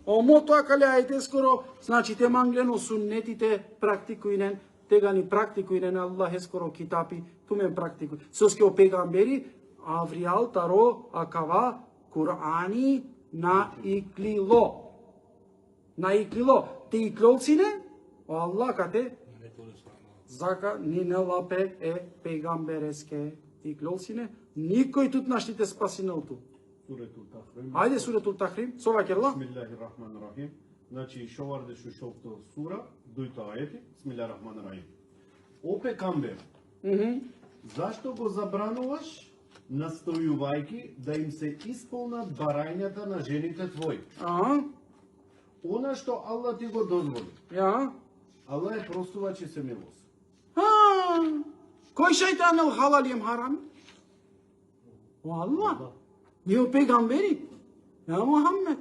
A: Омо тоа кале ајде скоро, значи те манглено суннетите практикујнен, тега ни практикујнен Аллах е скоро китапи, ту мен практикуј. Соске о пегамбери, Авријал, Таро, Акава, Курани, на иклило. Те иклолцине, Аллах кате, зака ни не лапе е пегамбереске. Те иклолцине, никој тут наштите спасинелту.
D: Суретул Тахрим.
A: Ајде суретул Тахрим, со вакерла.
D: Бисмиллахир-рахманир-рахим. Значи, шоварде шушовто сура, дујта ајети, Бисмиллахир-рахманир-рахим. О пекамбер, зашто го забрануваш, настојувајки да им се исполнат барањата на жените твои? Она што Аллах ти го дозволи.
A: Ја.
D: Аллах е простувач и се милост.
A: Кој шајтан ел халал им харам? О Аллах. Био пегамбери. Ја Мухаммед.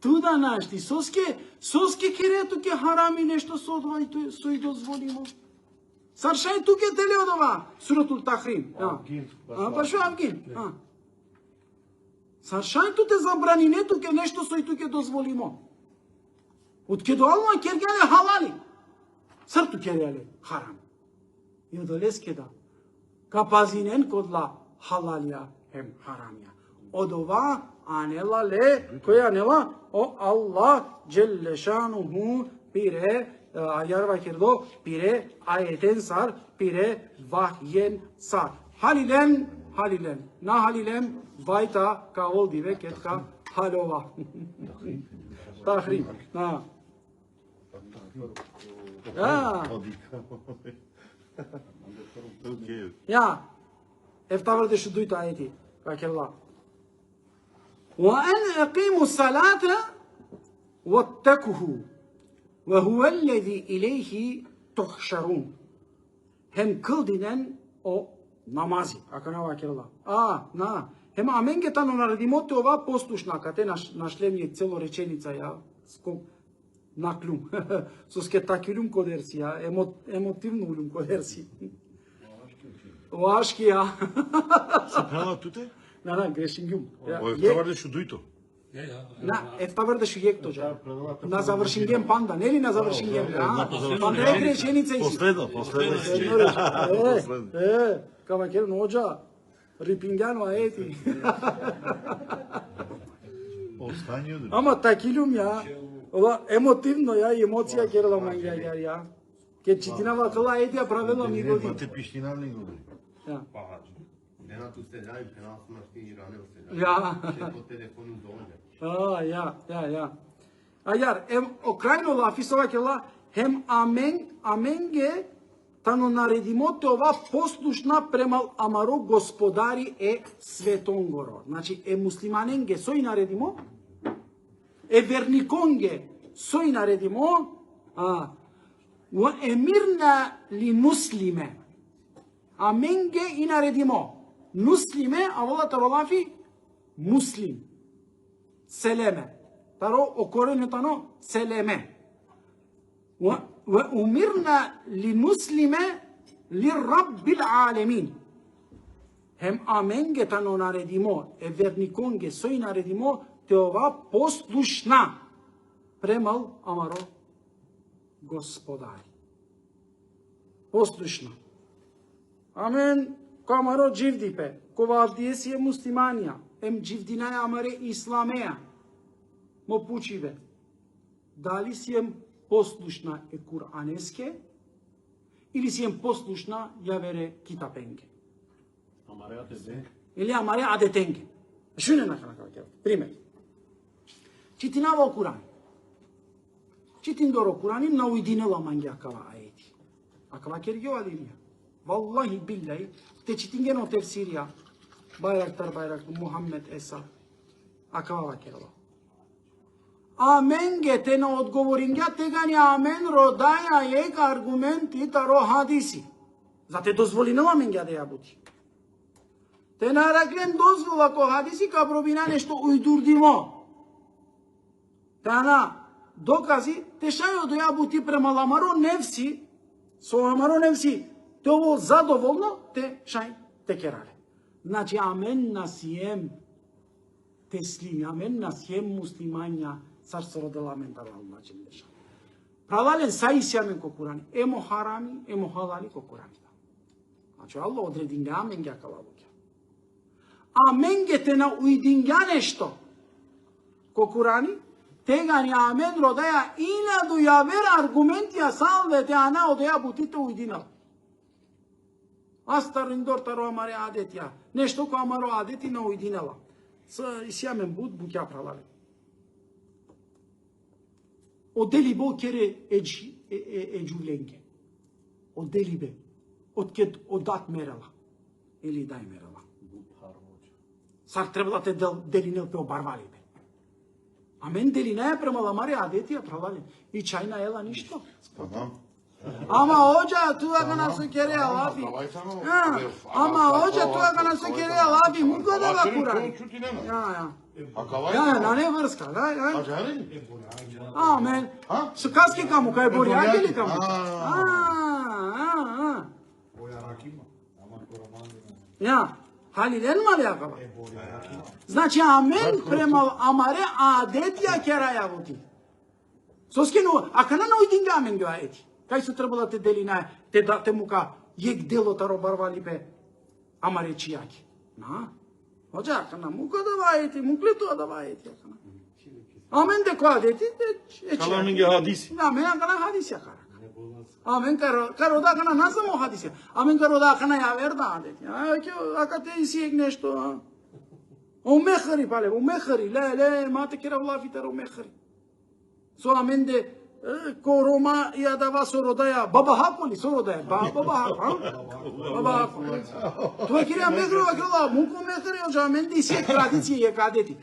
A: Туда нашти соске керето ке харами нешто со одвај со и дозволимо. Саршај туке теле одова суратул Тахрим. Па шо Авгин? Саршај туте забрани не туке нешто со и туке дозволимо. Утке до Аллах кергеле халали. Сърту кергеле харам. И одолеске да. Капазинен кодла халалия hem haramia. Odova anela le koja nela o Allah celle şanuhu pire ayar vakirdo pire ayeten sar pire vahyen sar. Halilen na halilen vayta kavol dive ketka halova. Tahrim. Na. Ja. Ja. افترض شو دويت آيتي فاك الله وأن أقيموا الصلاة واتقوه وهو الذي إليه تحشرون هم كل دينن أو نمازي أكنا فاك الله на hem аменгетано наредимото ова послушна кате нашлемње цело реченица ја ском наклум со скетакилум кодерсија емотивно улум кодерси Oaškija.
B: Сакала туте?
A: Na, grešingum.
B: Ефтаварде шу дуито.
A: Na, ефтаварде шу јектоџа. На завршинген панда, нели на завршинген? Панда е грешеница и си.
B: Последна.
A: Кава кер ноđa, рипингјано аети.
B: Останју.
A: Ама такилум ја, ова емотивно ја, емоција керла мангја ја. Ке читинава кала аети ја правила ми годи.
B: Мате пиштина ли говори?
A: Ja.
E: Nena tu se dai penal să știi Iranul se dai.
A: Ja.
E: Și tot telefonul zonde.
A: Ja. Ajar, окрајно лафисова кела, хем аменге тано наредимото ова послушна премал амаро господари е светонгоро. Значи, муслиманенге сој наредимо, верниконге сој наредимо, емирна ли муслиме, аменге и наредимо. Муслиме, а волата валафи, муслим. Селеме. Таро окоренетано селеме. وأمرنا لنسلم للرب العالمين. Hem amenge tano naredimo, vernikonge soј naredimo, te ова послушна премал амаро господари. Послушна. Амен, камаро дживдипе, кова авдие си е муслиманија, дживдинаја амаре исламеја, мо пучиве. Дали си е послушна е куранеске, или си е послушна ја вере китапенге. Или амаре адетенге. Шуне на храка, пример. Читинава о Куран. Читиндоро Курани на уидинела мангјакава аети. Акава кергева лилија. Валлахи биллаhi, те читингено тефсирија, Байрактар, Мухаммед Еса, акава керала. Аменге те на одговорингја тегани амен родаја јега аргументи таро хадиси. Зате дозволинела менгја да ја бути. Те нараклен дозвола ко хадиси ка пробина нешто ујдурдимо. Тана докази те шајо да ја бути према ламаро невси, со ламаро невси, те ово задоволно те шај те керале. Значи амен насием теслими, амен насием муслимања, царство дела амен дала значи деша. Правален саисјамен ко Курани, емо харами, емо халали ко Курани. Значи Аллах одрединга амен га калавуќа. Амен ге те на уидинга нешто ко Курани, тегани амен родаја инаду ја вера аргументија салвете ана одеја бутите уидинал. Астариндор таро амаре адетја, нешто ко амаро адети на уидинала. Сјамен буд буќа правале. Одели бо кере еджуленге. Одели бе. Откед одат мерела. Или дај мерела. Сар требала те делинел пе обарвали бе. А мен делина е према ламари адетија правале. И чајна ела ништо. Ама оđа туа га нас кере алафи. Ама оđа туа га нас кере алафи. Мука да га Курани. Ja, na ne vrska, da. Amen. Su kaski kamu, kaj borjak ili kamu? Ja, halilen mali akava. Znači, amen prema amare adetija kera javuti. Соскено, а кана на уйдинга амен гео аети. Кај су требала те дели на те мука јек делота робарвали бе ама речи јаки. На? Оджа, кана мука да ваети, муклето да ваети. Амен де која дети,
B: Каламен ги хадиси.
A: Амен кана хадиси ја кара. Амен каро да кана не само хадиси. Амен каро да кана ја верда дети. Ака те иси нешто. Умехари пале, умехари, ле, мате кера влафитар умехари. Со амен де корома ја дава со родаја, баба хаполи со родаја, баба хапо. Баба хапо. Тоа кера мехари, кера муко мехари, оджа амен де иси традиција ја кадети.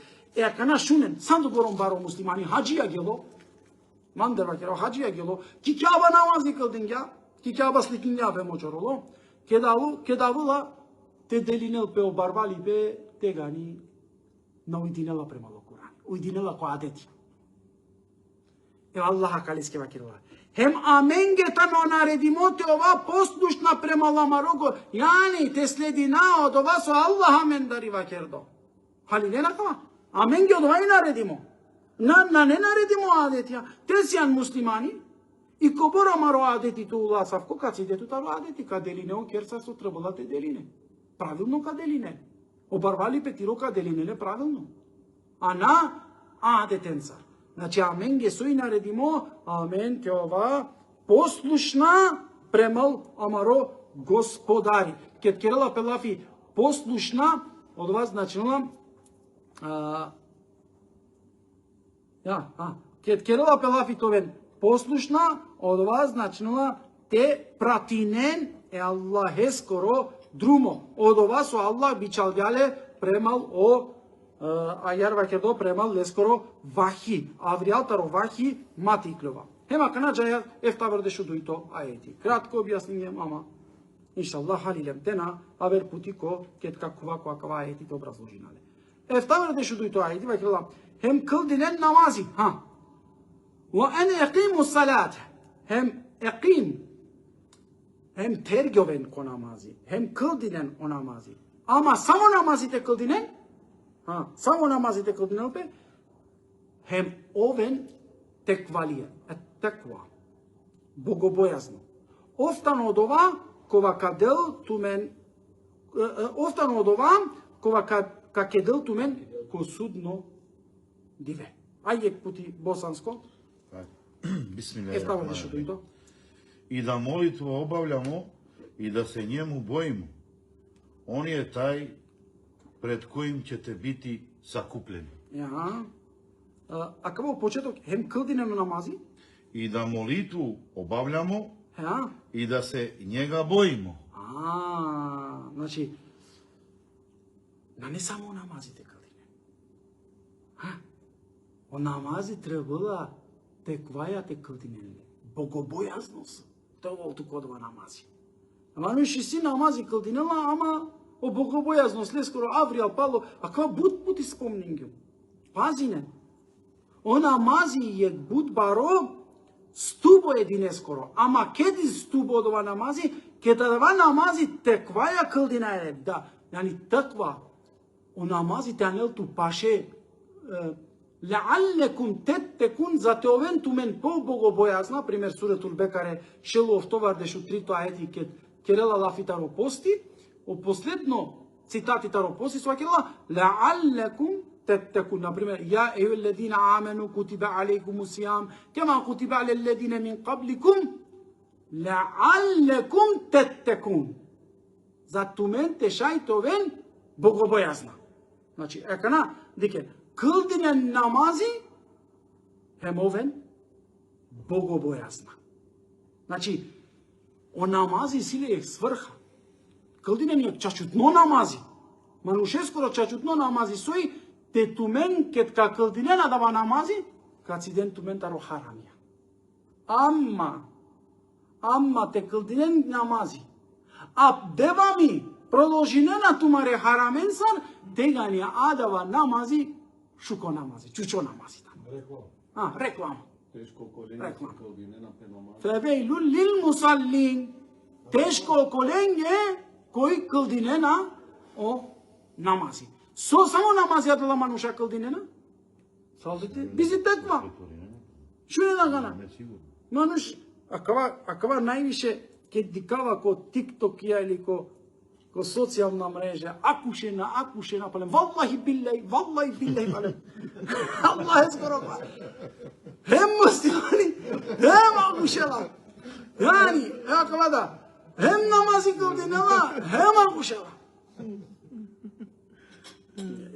A: Кана шунен, сам гором баро муслимани, хаджија гело, мандерва кера хаджија гело, ки кјаба намази кылдингја, ки кјаба сликингја бе мочороло, кедавула, те делинел пе обарвали бе, те гани, на уйдинела премало Куран, уйдинела ко адети. Аллаха калиске вакирова. Хем аменгета но наредимоте ова послушна према ламарого, јани те следи на од ова со Аллах амен дари вакердо. Хали не накава? Амен ги од ова и наредимо. Не наредимо адетија. Те сијан муслимани и ко бора маро адетито уласав, ко каци дету таро адети, ка делине он керса со требала те делине. Правилно ка делине. Обарвали петиро ка делине правилно. А на адетенца. Значи амен ги со и наредимо, амен те ова послушна премал амаро господари. Кет керела пелафи послушна, од ова значило Кет керела пелафитовен послушна, од ова значила те пратинен Аллахе скоро друмо. Од ова со Аллах бичалјале премал ајарва кердо премал лескоро вахи. Авриалтаро вахи мати клова. Хема канаджа ефтавер дешу дуито аети. Кратко објаснење, ама иншаллах халилем тена авер путико кет какува коакава аетите образложинале. Ефтавер дешу дуито аети вакела hem kıldinen namazı. Ve en eqimu salat. Hem eqim. Hem tergöven ko namazı. Hem kıldinen o namazı. Ama samo namazı te kıldinen. Samo namazı te kıldinen pe. Hem oven tekvalije. Tekva. Bogobojazno. Oftan od ova kova kadel tumen. Oftan od ova kova kakedel tumen ko sudno диве. Ајде пути босанско.
B: Бисмилаҳир. И да молитва обављамо и да се njemu боимо. Он е тај пред којим ќете бити сакупljeni.
A: А како почеток хем кълдине на намази?
B: И да молитву обављамо и да се njega боимо.
A: Значи не само намазите кълдине. O namazi trebala tekvaja te kıldinenle. Bogobojaznost. To je ovo tu kodova namazi. Ama nuši si namazi kıldinela ama o bogobojaznost leskoro avrijal palo. A kao bud puti spomningju. Pazine. O namazi je bud baro stubo jedine skoro. Ama kedi stubo od ova namazi? Kada ova namazi tekvaja kıldinele. Da. Yani takva. O namazi te anel tu paše Лa'аллекум теттекун затеовентумен по-богобојазна, пример суретул Бекаре шелов товар дешу трито аети кет керела лафитаро пости, о последно цитатитаро пости свакела лa'аллекум теттекун, например ја ејуелледина амену кутиба алейкуму сијам кема кутиба алелледина мин кабликум лa'аллекум теттекун затумен тешајтовен богобојазна. Значи, екана, дике kıldinen namazı hem oven bogobojazna. Znači, o namazi sile je svrha. Kıldinen je čačutno namazi. Manušeskoro čačutno namazi soji, te tumen ket ka kıldinen adava namazi, kad si den tumen taro haramija. Amma te kıldinen namazi. A devami продолжинена тумаре хараменсан, тегања адава намази, шуко намази, чучо намази. Реклама.
D: Тешко коленје кълдинена пе намази.
A: Февејлу лил мусаллин. Тешко коленје кој кълдинена о намази. Само намази адала мануша кълдинена? Салдите, бизи теква. Што не нагана?
B: Не сигурно.
A: Мануш, акава највише ке дикава ко TikTok ја или ко социјална мрежа, акушена, палем, валлахи биллаhi, палем. Allah eskoro pa. Hem Müslümani, hem akuşela. Yani, akavada, hem namazı kıldın ama hem akuşela.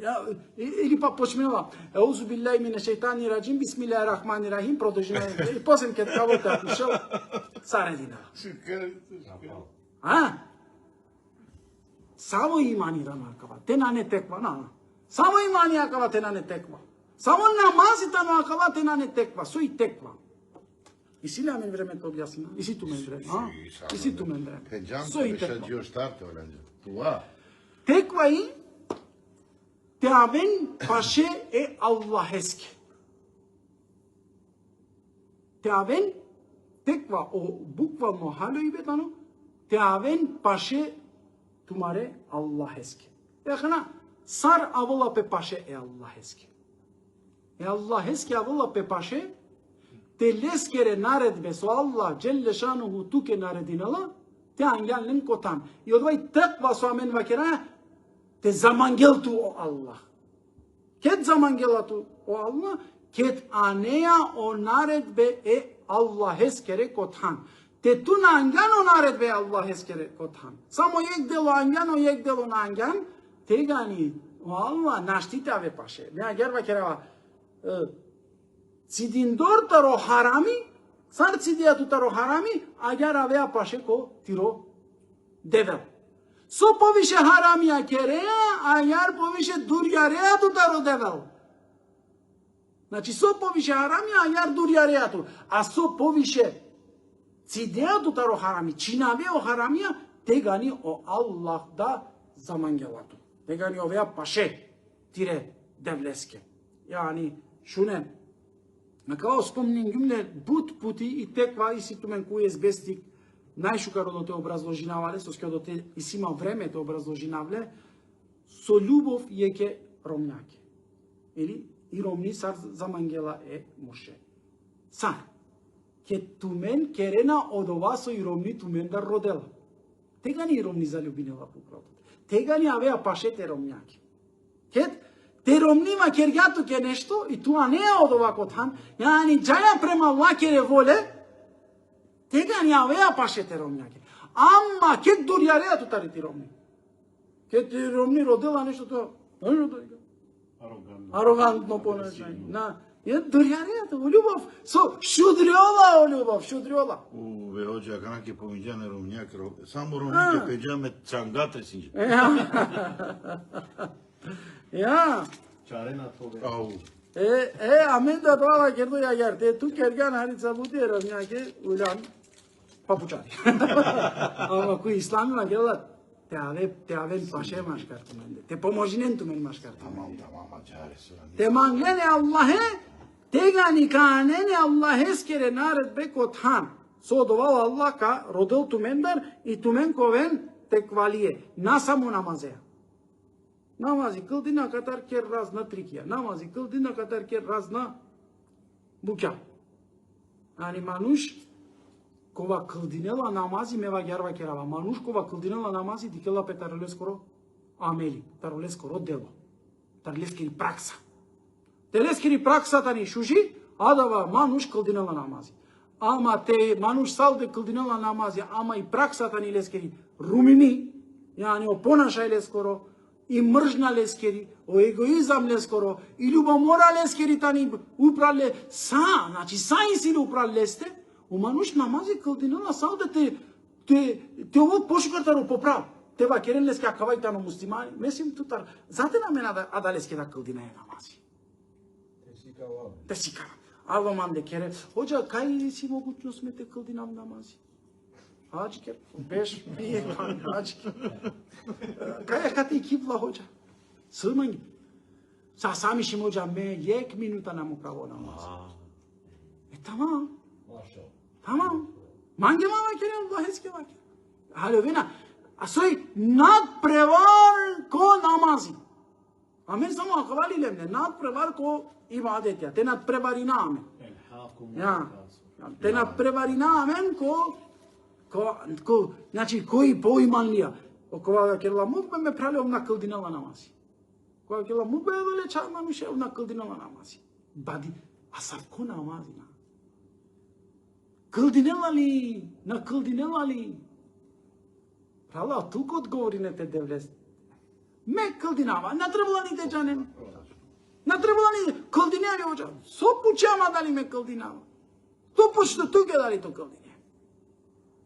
A: Ja, ili pa počnemo. Auzu billahi mineşşeytanirracim. Bismillahirrahmanirrahim. Продолжение. И после kad кого-то пришел, саредина. А? Само имани ранакава. Те на не теква, на. Само имани акава те на не теква. Само намазите на акава те на не теква. Со и теква. И си ля мен времето објасна. И си ту мен време, а? И си ту мен време. Со и
B: Педжанка
A: теква.
B: беше џиоштарте, оранџа. Туа.
A: Теква и Teaven paşe Allah eski. Teaven tekva o bukvalno halovi betano. Teaven paşe tumare Allah eski. Yakına sar avla pe paşe Allah eski. Allah eski avla pe paşe te leskere naredbe so Allah celle šanuhu tuke naredinala te angelin kotan. I odvaj tekva so amen vakera te zaman geltu o Allah. Ket zaman gelatu o Allah, ket aneja o naredbe e Allah eskere kothan. Te tu nangan o naredbe Allah eskere kothan. Samo yek delo angan o yek delo nangan, te gani o Allah naštite ave paše. Ne agerva kerava cidindor taro harami, sar cidijatu taro harami, ager avea paše ko tiro devel. So poviše haramija kereja, a jar poviše durjareja tu taro devel. Znači, so poviše haramija, a jar durjareja tu. A so poviše cideja tu taro harami, činave o haramija, te gani o Allah da zamangelatu. Te gani ovea paše, tire devleske. Yani, šune, na kao spomnim gümle, puti i tekva i situmen koje zbestik, најшукаро да те образложинавале, со ској да те и си има време да образложинавле, со љубов јеке ромњаке. Или и ромни сар замангела е моше. Сар, ке тумен керена од ова со и ромни тумен да родела. Тега ни и ромни залюбинела пуправата. Тега ни авеа пашете ромњаке. Кет, те ромнима кергјато ке нешто, и туа не е од ова котан, јани джаја према лакере воле, Тега ни авеа пашете ромњаке. Ама ке дурјареа тутари ти ромни. Ке ти ромни родела нешто тоа. Арогантно понешање. На дурјареа тоа љубов со шудрјола.
B: Уве оđa канаке помиѓане ромњак, само ромните пеđаме цангате синџе.
A: Ја.
D: Чарена тоа.
B: Ау.
A: Амен да тоа кердо ја јарте, ту керган харица бути ромњаке, улјан папучари. Ама кој исламима гела, те авен паше машкар туменде, те поможинен тумен машкар туменде.
B: Тамам đare сурани.
A: Te mangene Allah'e, te gani kanene Allah'e skere nared beko than. So doval Allah ka rodel tumendar i tumen koven tekvalije. Nasamu namazeja. Namazi kıldina kadar ker razna trikija. Namazi kıldina kadar ker razna buka. Yani manuş kova kıldinela namazi meva gerva kerava. Manuş kova kıldinela namazi dikela pe tarole skoro ameli. Tarole skoro delo. Tarole skeri praksa. Teleskeri praksa tani šuži, adava manuş kıldinela namazi. Ama te manuş salde kıldinela namazi, ama i praksa tani leskeri rumimi. Yani o ponašaj skoro и мржна лескери, о егоизам лескоро, и љубомора лескери тани упрале са, значи са и си упрале сте, у мануш намази кылдинала сау да те ово пошукартаро поправ. Те ва керен лески акавајтано муслимани, месим тутар, зате на мене ада лески да кылдина е намази. Те си кава. Ава манде кере, оđa кај си могутност ме те кылдинам намази? Haçker, beş, bir, haçker. Kaya kati kibla hoca. Sığman gibi. Sasamışım hocam, me yek minuta namupravo namaz. Tamam. Tamam. Mange mama kere Allah eski vakit. Halo vena, asoy nad prevar ko namazi. Amen samo akvali lemne, nad prevar ko ibadet ya. Te nad prevari name. Те на преварина амен значи кои поималија. Кога ќе ламут ме пралеом на кълдинала намази. Кога ќе ламут бе веле чарна мишев на кълдинала намази. Бади асавко намази на. Кълдинела ли? На кълдинела ли? Прала тук одговоринете девлест. Ме кълдинава, не требала ни деджанен. Не требала ни кълдиневи оча. Со пучама дали ме кълдинава. То почто тук е дали то кълдине.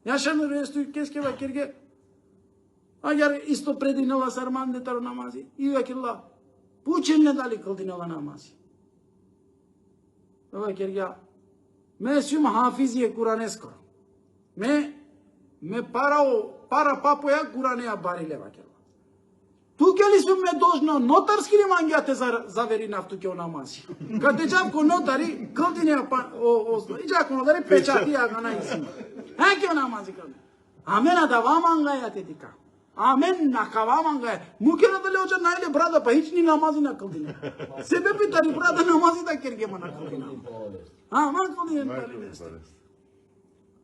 A: Јашам ресту кескева керге. Агар исто прединала сарман детаро намази. И вакилла. Пучен не дали кълдинала намази. Това керге. Ме сум хафизие Куране скоро. Ме пара папоја Куране ја бариле вакилла. Туке ли сум ме должно нотарски ли мангјате завери нафтуке о намази? Каде джавко нотари, кълдине и джавко нотари печати ја га наисима. Еке о намази кълдине. Амена да вамангајате тика. Амен на кавамангај. Мукена дали оча најле брада па хич ни намази на кълдине. Себе питари брада намази да кергема на кълдине. Ман кълдине дали несте.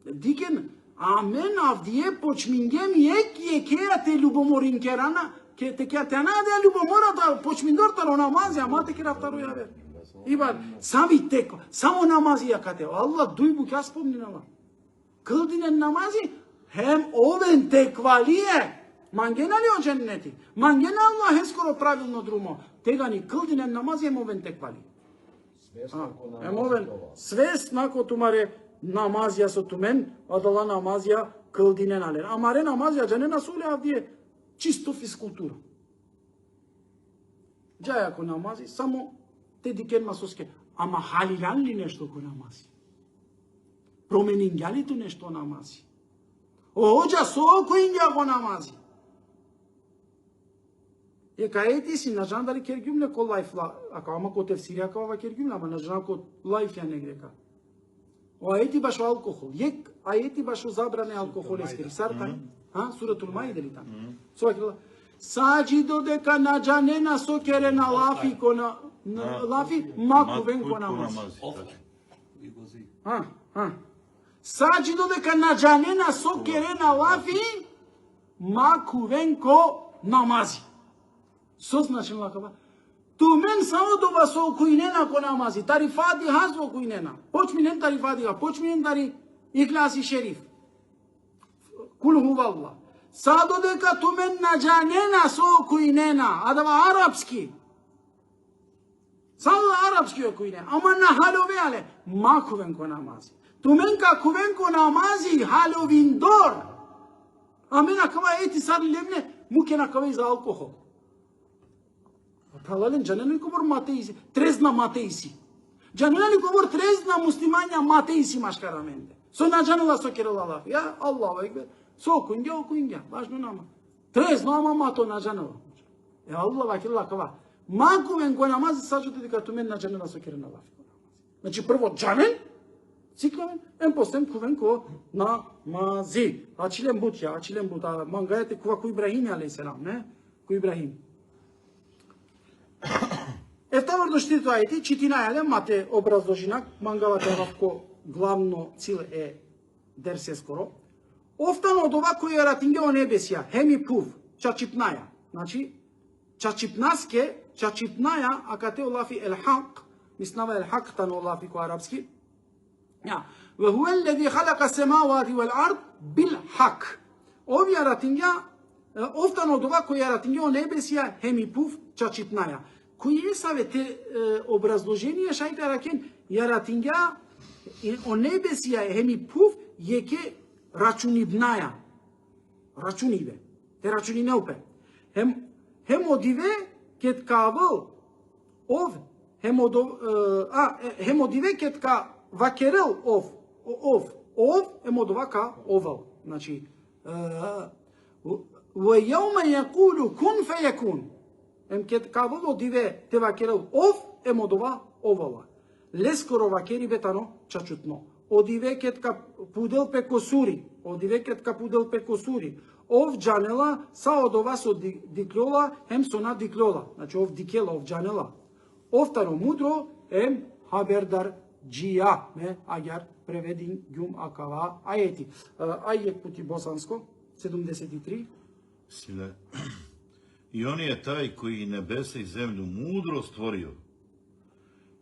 A: Дикен, амен авдие почмингем екејате љубоморин керана, те ќе те наде љубомората почминдорта на намази, ама те кера второ јаве. Ибад, сами теко, само намази ја кате. Аллах дујбу ќе спомнинала. Кълдинен намази, хем овен теквалие. Мангена ли о дженнети? Мангена Аллах е скоро правилно друмо. Тега ни кълдинен намази ем овен теквали. Ем овен свест нако тумаре намазија со тумен, адала намазија кълдинен ален. Амаре намазија дженена суле авдие чисто физкултура. Джаја ко намази, само те дикен масоске. Ама халилан ли нешто ко намази? Променинѓа ли ту нешто намази? Оđа со којинѓа го намази? Ети си на жан дали кергюмле ко лайфла, ака ама ко тефсирија ка ова кергюмле, ама на жан ко лайф ја не грека. Ајети баш алкохол. Ајети баш забране алкохол ескери. Сарта, суратул Маиде ли таму? Саđi додека наđанена сокере на лафи ко на лафи макувен ко намази. Саđi додека наđанена сокере на лафи макувен ко намази. Со значен лакава. Тумен само дова со којнена ко намази. Тари фатиха со којнена. Почминен тари фатиха, почминен тари Ихласи шериф. Кул хувалла. Са додека тумен наđанена со којнена, а дава арапски. Само арапски о којне, ама на халове але макувен ко намази. Тумен ка кувен ко намази халовин дор. Амена кава ети сар левне мукена кава за алкохол. Пралален джанен ли говор матеиси, трезна матеиси. Джанен ли говор трезна муслимања матеиси машкараменде. Со наđанела со керелала. Ја Аллаху екбер. Со којнѓа, важно нама. Трезно ама мато наđанела. Аллах вакилла кава. Макувен ко намази саđате дека тумен наđанела со керелала. Значи прво джанен, цикламен, после кувен ко намази. Ачилен бут ја, ачилен бут. Мангајате кува ко Ибрахим алейхиселам, не? Ко Ибрахим. Ефтаварно штито ајти, читинајале, мате образложинак, мангавате вавко главно цил е дерсе скоро. Офтано од ова кој е ратингео небесија, хеми пув, чачипнаја. Значи, чачипнаја, ака те олафи ел-хак, мислава ел-хак тан олафи ко арапски. Ва хуе леди халака семавати вал-ард бил-хак. Овија ратингеа, офтано од ова кој е ратингео небесија, хеми пув, чачипнаја. Кој е савете образложение шајте ракен, ја ратингеа, о небесија хеми пув, јеке рачунибнаја. Рачунибе. Те рачуни неупе. Хем одиве кет кавл ов, хем одиве кет ка вакерел ов, хем одова ка овал. Значи, ва јаума јакулу кун фејакун. Хем кет кавл одиве те вакерел ов, хем одова овала. Лескоро вакери бетано чачутно. Одиве кет ка пудел пеко сури. Одиве кет ка пудел пеко сури. Ов джанела са од ова со диклола, хем со на диклола. Значи ов дикела, ов джанела. Овтаро мудро, хем хабердар джија ме агар преведин гјум акава ајети. Ајек пути босанско 73.
B: Силе. И он е тај кој небеса и земју мудро створио.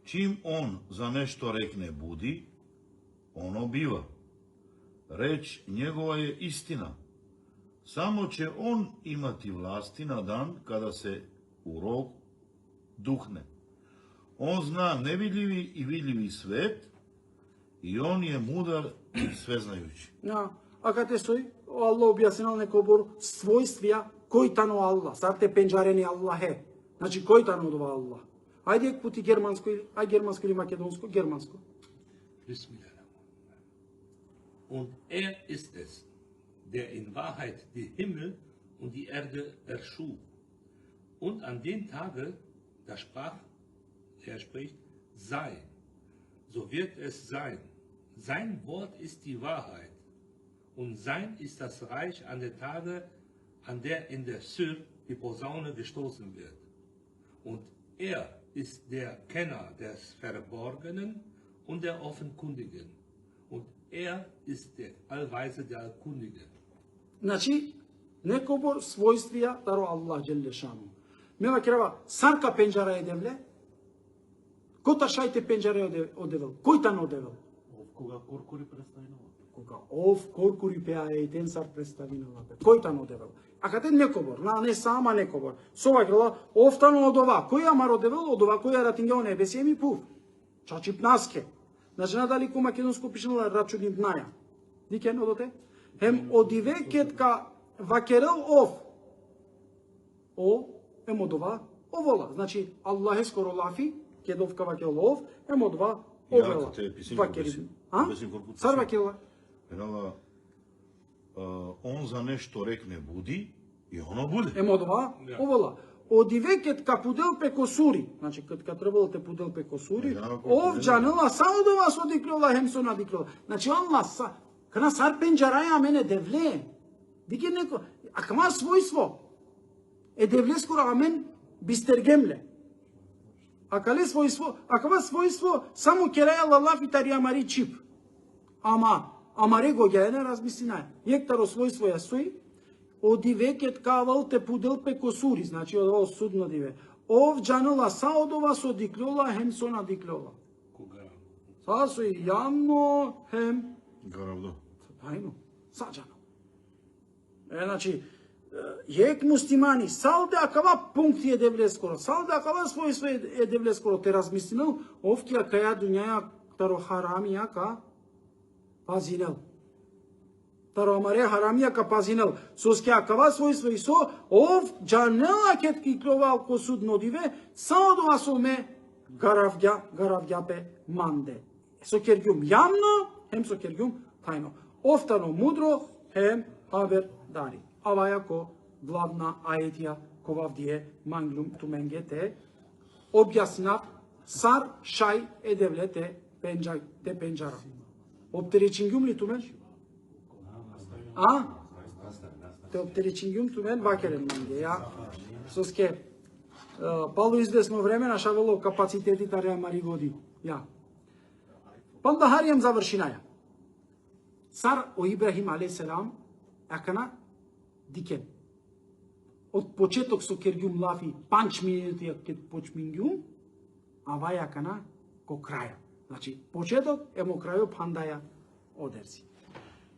B: Чим он за нешто рекне буди, оно бива. Реч njegova je istina. Samo će on imati vlasti na dan kada se u rog duhne. On zna nevidljivi i vidljivi svet i on je mudar i sveznajući.
A: А кате сој, Аллах објаснил некој бор својствија кој тано Аллах, сарте пенџарени Аллах е. Значи кој тано одова Аллах. Ајде пути германско, германско или македонско, германско.
C: Bismillah. Und ist es, der in Wahrheit die Himmel und die Erde erschuf. Und an dem Tage, da sprach, er spricht, sei. So wird es sein. Sein Wort ist die Wahrheit. Und sein ist das Reich an der Tage, an der in der Syr die Posaune gestoßen wird. Und er ist der Kenner des Verborgenen und der Offenkundigen. Und er ist der Allweise, der Allkundige.
A: Значи, некој бор својствија таро Аллах джелле шану. Мева керава, сарка пенџара едевле, кота шајте пенџара одевел, кој тан одевел?
D: Кога коркури представинува.
A: Кога ов коркури пеа еден сар представинува. Кој тан одевел? А каде некој бор, не сама некој бор. Сова грела, ов тан одова, кој амар одевел, одова, кој ратингео небесие ми пув. Чачип наске. Значи, надали ко македонско пишнала рачуним днаја. Дикен одоте? Хем одивекет ка вакерел ов. О, ем одова, овола. Значи, Аллах е скоро лафи, кедов ка вакерел ов, ем одова, овола. Вакерим. Сар вакерла.
B: Енала, он за нешто рекне буди, и оно буде.
A: Ем одова, овола. Одивекет ка пудел пеко сури, значи кога требало те пудел пеко сури, ов джанела само до вас одиклола хемсо надиклола. Значи Аллах са, кана сар пенџараја мене девле. Дике неко, а кама својство? Е девле скоро амен бистергемле. А кале својство? А кама својство само кераја лалаф и тарија мари чип. Ама рего ја не размислина. Јектаро својство ја стои. Одивекет кавал те пудел пеко сури, значи од ово судно диве. Ов джанела са од ова со диклола хем со надиклола.
C: Кога?
A: Са со и јамно хем.
B: Гаравдо.
A: Тајно, саđано. Значи, јек муслимани, салде акава пункти е девле скоро, салде акава својство е девле скоро, те размислинал, овкија каја дуњаја таро харамија ка пазинел. Таро амаре харамија ка пазинел, соски акава својство и со, ов джанела кет ки кловал ко судно диве, само дова со ме гаравѓапе манде. Со кергјум јамно, хем со кергјум тајно. Офтано мудро, хем хабер дари. Ава јако главна аетија ковавдие манглум туменгете објаснав сар шај едевлете пенџара. Оптеречингјум ли тумен? Те оптеречингјум тумен вакерен манге. Ја соске пало известно време на шавело капацитети тареа мари годи. Ја. Панда харијам завршинаја. Сар о Ибрахим алейхиссалам акана дикен. Од почеток со кергјум лафи 5 минути кет почмингјум, а вај акана ко краја. Значи, почеток емо крајо пандаја одерси.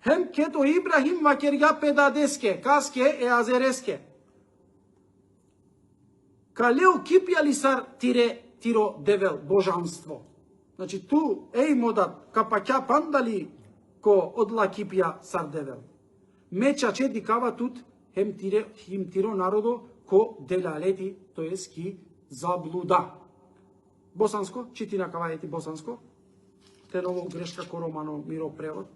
A: Хем кето Ибрахим вакерга педадеске, каске е азереске. Калео кипјали сар тиро девел божанство. Значи, ту модат капаќа пандали ко одла кипија сар девел. Меча чеди кава тут хем тиро народо ко делалети, тоест ки заблуда. Босанско, чити на кава ети босанско. Те ново грешка ко романо миро превод.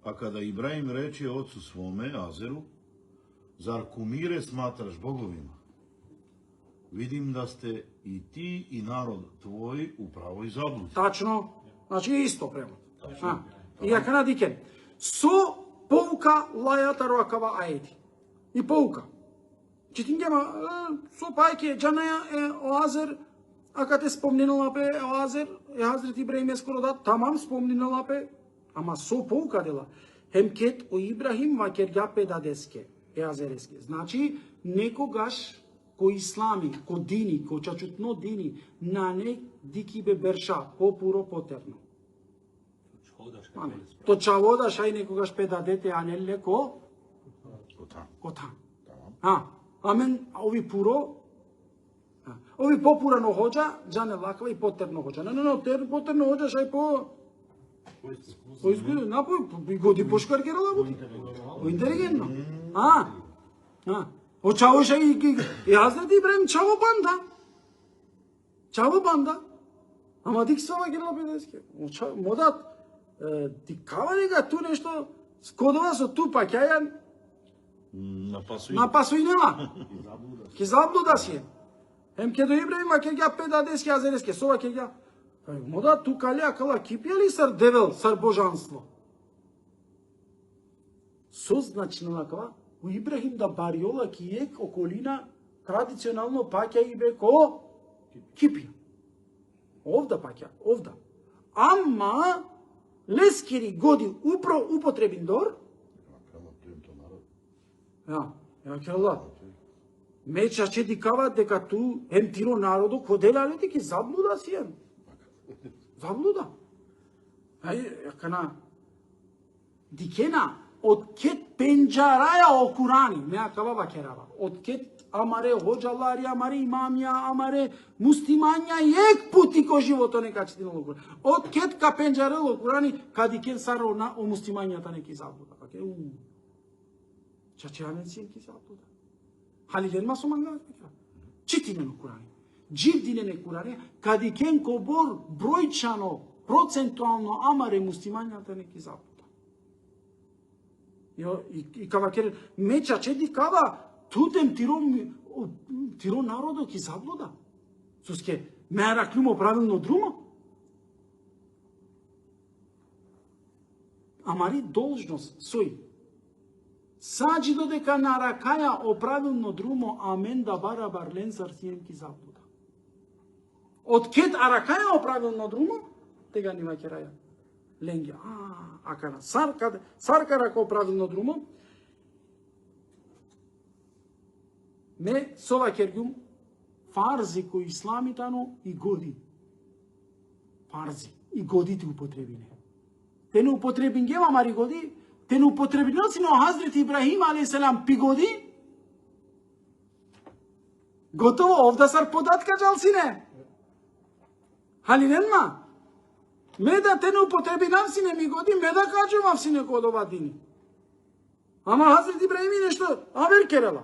B: А када Ибраим рече отцу своме, Азеру, зар кумире сматраш боговима? Видим да сте и ти и народ твој управо и заблуди.
A: Тачно, значи исто превод. И ја кана дикен, со поука лајата роакава аети. И поука. Читингема, со пајке, джанаја е оазер, Ака те спомнила пе Азер, Хазрет Ибрахим скоро да, тамам спомнила пе, ама со pouka дела. Хем кет о Ибрахим ва кергја пе дадеске, Азереске. Значи, некогаш ко ислами, ко дини, ко чачутно дини, на не дики бе берша, попуро потерно. То чаводаш, ај некогаш пе дадете, а не леко, кота. Амен, ови пуро, ови попурано ходжа, джане лаква и потерно ходжа. Не, потерно ходжа, шај по изгоди, напој, годи пошкар ке работи. Интелигентно. O çavuş Hazreti İbrahim çavu banda. Ama dik sova gelo bedeske. Modat dikava nega tu nešto skodova so tu pakjajan. Napasuj nema. Ki zabluda si. Hem ke do İbrahim'a ke ga pedadeske azereske sova ke ga. Modat tu kalja kala kipjeli sar devel sar božanstvo. Созначно накава у Ибрахим да бариола ки ек околина традиционално паќа и бе ко Кипија. Овда паќа, овда. Ама лескери годи употребин дор. Ја келла. Меча че дикава дека ту ем тиро народо коделале ки заблуда сиен. Заблуда. Ај кана дикена од кет пенџараја о Курани, меа кавава керава. Од кет амаре ходжалари, амаре имамија, амаре муслимања ек пути ко живото нека читинало Курани. Од кет ка пенџаре о Курани, кади кен саро на о муслимањата неки заблуда. Паке чачеамен сиен ки заблуда. Халилен масуманга читинено Курани. Джив динене Курани, кади кен кобор бројчано, процентуално амаре муслимањата неки заблуда. И кава ке меча чеди кава тутем тиро народо ки заблуда. Суске мера клюмо правилно друмо. Амари должност сој. Саđи додека наракаја о правилно друмо, амен да бара барлен сарсиен ки заблуда. Од кет аракаја о правилно друмо, тега нива кераја. Ленге, акана, саркара ко правилно друмо, ме сова кергјум фарзи кои исламитано и годи. Фарзи, и годите употребине. Те не употребин гема мари годи, те не употребиноци на Хазрет Ибрахим алейхиссалам пи годи. Готово, овда сар податка джалсине. Халиненма. Ме да те не употреби навсине ми годи, ме да кажу навсине код ова дини. Ама Хазрет Ибрахим нешто, авер керела.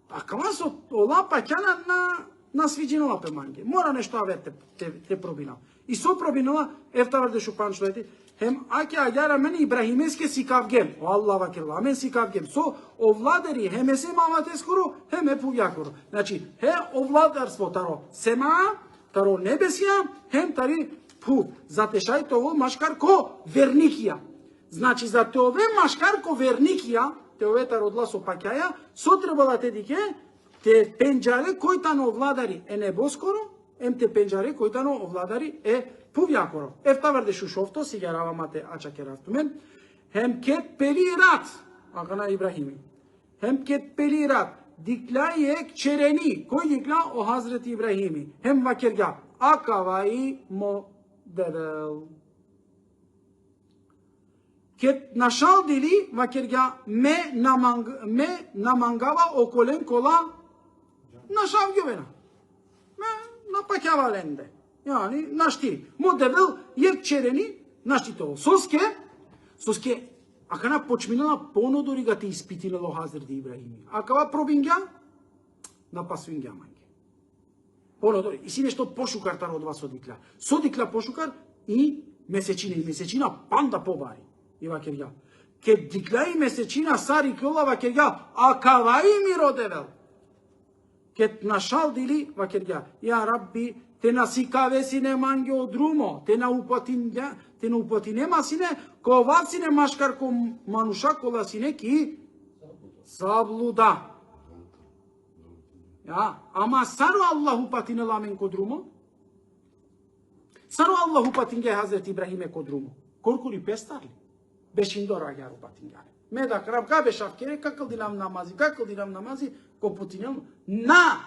A: Акама со ола паќана на свиđинова пеманге. Мора нешто авер те пробинал. И со пробинала, ефтавар де шупан шлети, хем аке агара мен Ибрахимеске си кавгем. О Аллава керела, мен си кавгем. Со овладери, хеме се мамате скоро, хеме пуѓакоро. Значи, овладарство таро сема, таро небесија, хем тари пу, затешај тоа машкар ко верникија. Значи, за тоа машкар ко верникија, те овета родла со паќаја, со требала те дике, те пенџаре кој тано овладари е небоскоро, ем те пенџаре кој тано овладари е пувјакоро. Ефтавар де шушовто, си ја равамате ача керафтумен, хем кет пелират, акана Ибрахими, хем кет пелират, дикла ек черени, кој дикла о Хазрет Ибрахими, хем вакерга, акаваи мо дедел. Кет нашал дили вакерга ме намангава околен кола нашав гјовена. Ме напакјава ленде. Јани, наштири. Мо дедел ек черени, наштитово. Соске, акана почминала понодори га те испитилело Хазрет Ибрахими. Акава пробингја, напасуингја манге. Понодори. И си нешто пошукар таро од вас одикла. Содикла пошукар и месечина панда побари. И вакерја. Ке дикла и месечина сари кјола вакерја, акаваи ми родевел. Ке нашал дили вакерја. Ја Рабби, те насикаве сине манге од друмо, те на упатинема сине, ко вацине машкар ко мануша кола сине ки заблуда. Ja, ama saru Allahu patine lamen kodrumo. Saru Allahu patinge Hazreti İbrahim'e kodrumo. Korkuli pestarli. Beşindor agaru patingare. Meda krab ka beşaf kere kakıl dinam namazi koputinel na.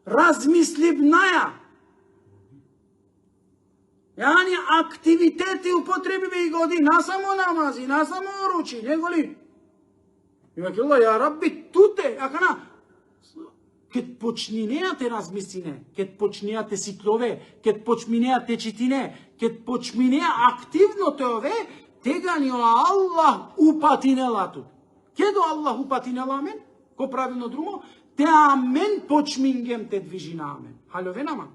A: Razmislib naja. Yani aktiviteti upotrebive i godi, na samo namazi, na samo oruči, nego li? Ima kjela, ja rabbi, tute, akana, ket počninejate razmisline, ket počninejate siklove, ket počminejate čitine, ket počmineja aktivno teove, tega ni Allah upatinela tu. Kedo Allah upatinela men, ko pravilno drumo, te amen počmingem te dvižina amen. Halove nama.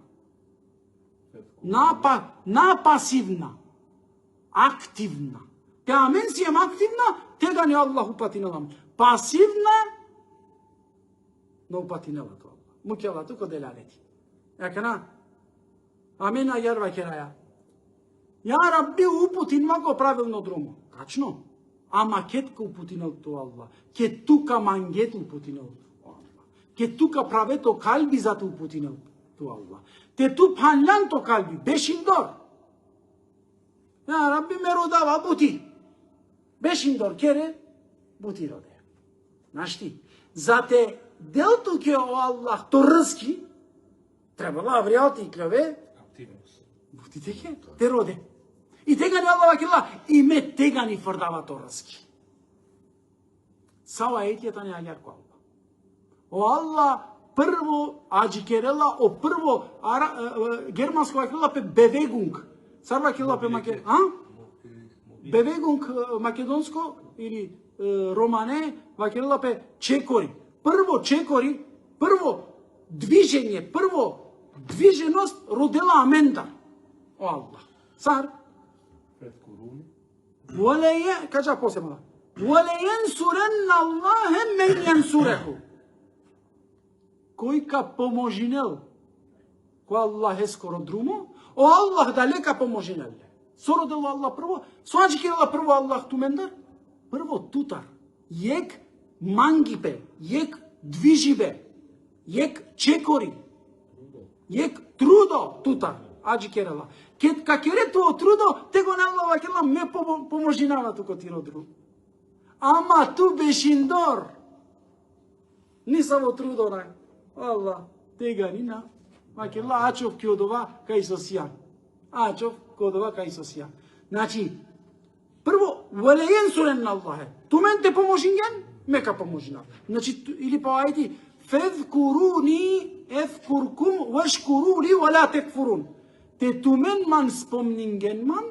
A: Напасивна, активна. Те амен си ем активна, тега не Аллах упатинела. Пасивна, но упатинела то Аллах. Мукела туко делалети. Екана, амен ајар вакераја. Ја Рабби упутинма го правилно друмо. Качно? Ама кетка упутинел то Аллах. Ке тука мангет упутинел то Аллах. Ке тука правето калби зато упутинел то Аллах. Те ту панлан то калби, бешиндор. Ja Rabbi me rodava buti. Бешиндор кере, buti rode. Знаеш ти, за те делту ке о Аллах то ръски, требала авријалти и клеве, buti те ке, те роде. И тега ни Аллах вакила, и ме тега ни фрдава то ръски. Сава етијата не ајар ко Аллах. О Аллах, прво аџикерела, о прво германско вакила пе бевегунг. Сар вакила пе бевегунг македонско или романе вакила пе чекори. Прво чекори, прво движеност родела амендар. О Аллах. Сар Волеје, кажа посебно. Волејенсуренна Аллахе мен јенсуреху. Кој ка поможинел, кој Аллах е скоро друмо, о Аллах далека поможинел. Сородел Аллах прво, соаџикела прво Аллах тумендар, прво тутар, јек мангипе, јек движибе, јек чекори, јек трудо тутар, аџикерела. Кет какере тоа трудо, tego на Аллах вакела ме поможинава туко ти родру. Ама ту бешиндор, ни само трудо, Allah, tega nina, makela Ačov kjodova kaj sosija. Ačov kjodova kaj sosija. Znači, prvo, валејенсурен на Аллахе. Тумен те поможинген, мека поможина. Значи, или па ајди, фезкуруни, ефкуркум, вашкурули, вала текфурун. Те тумен ман спомнинген ман,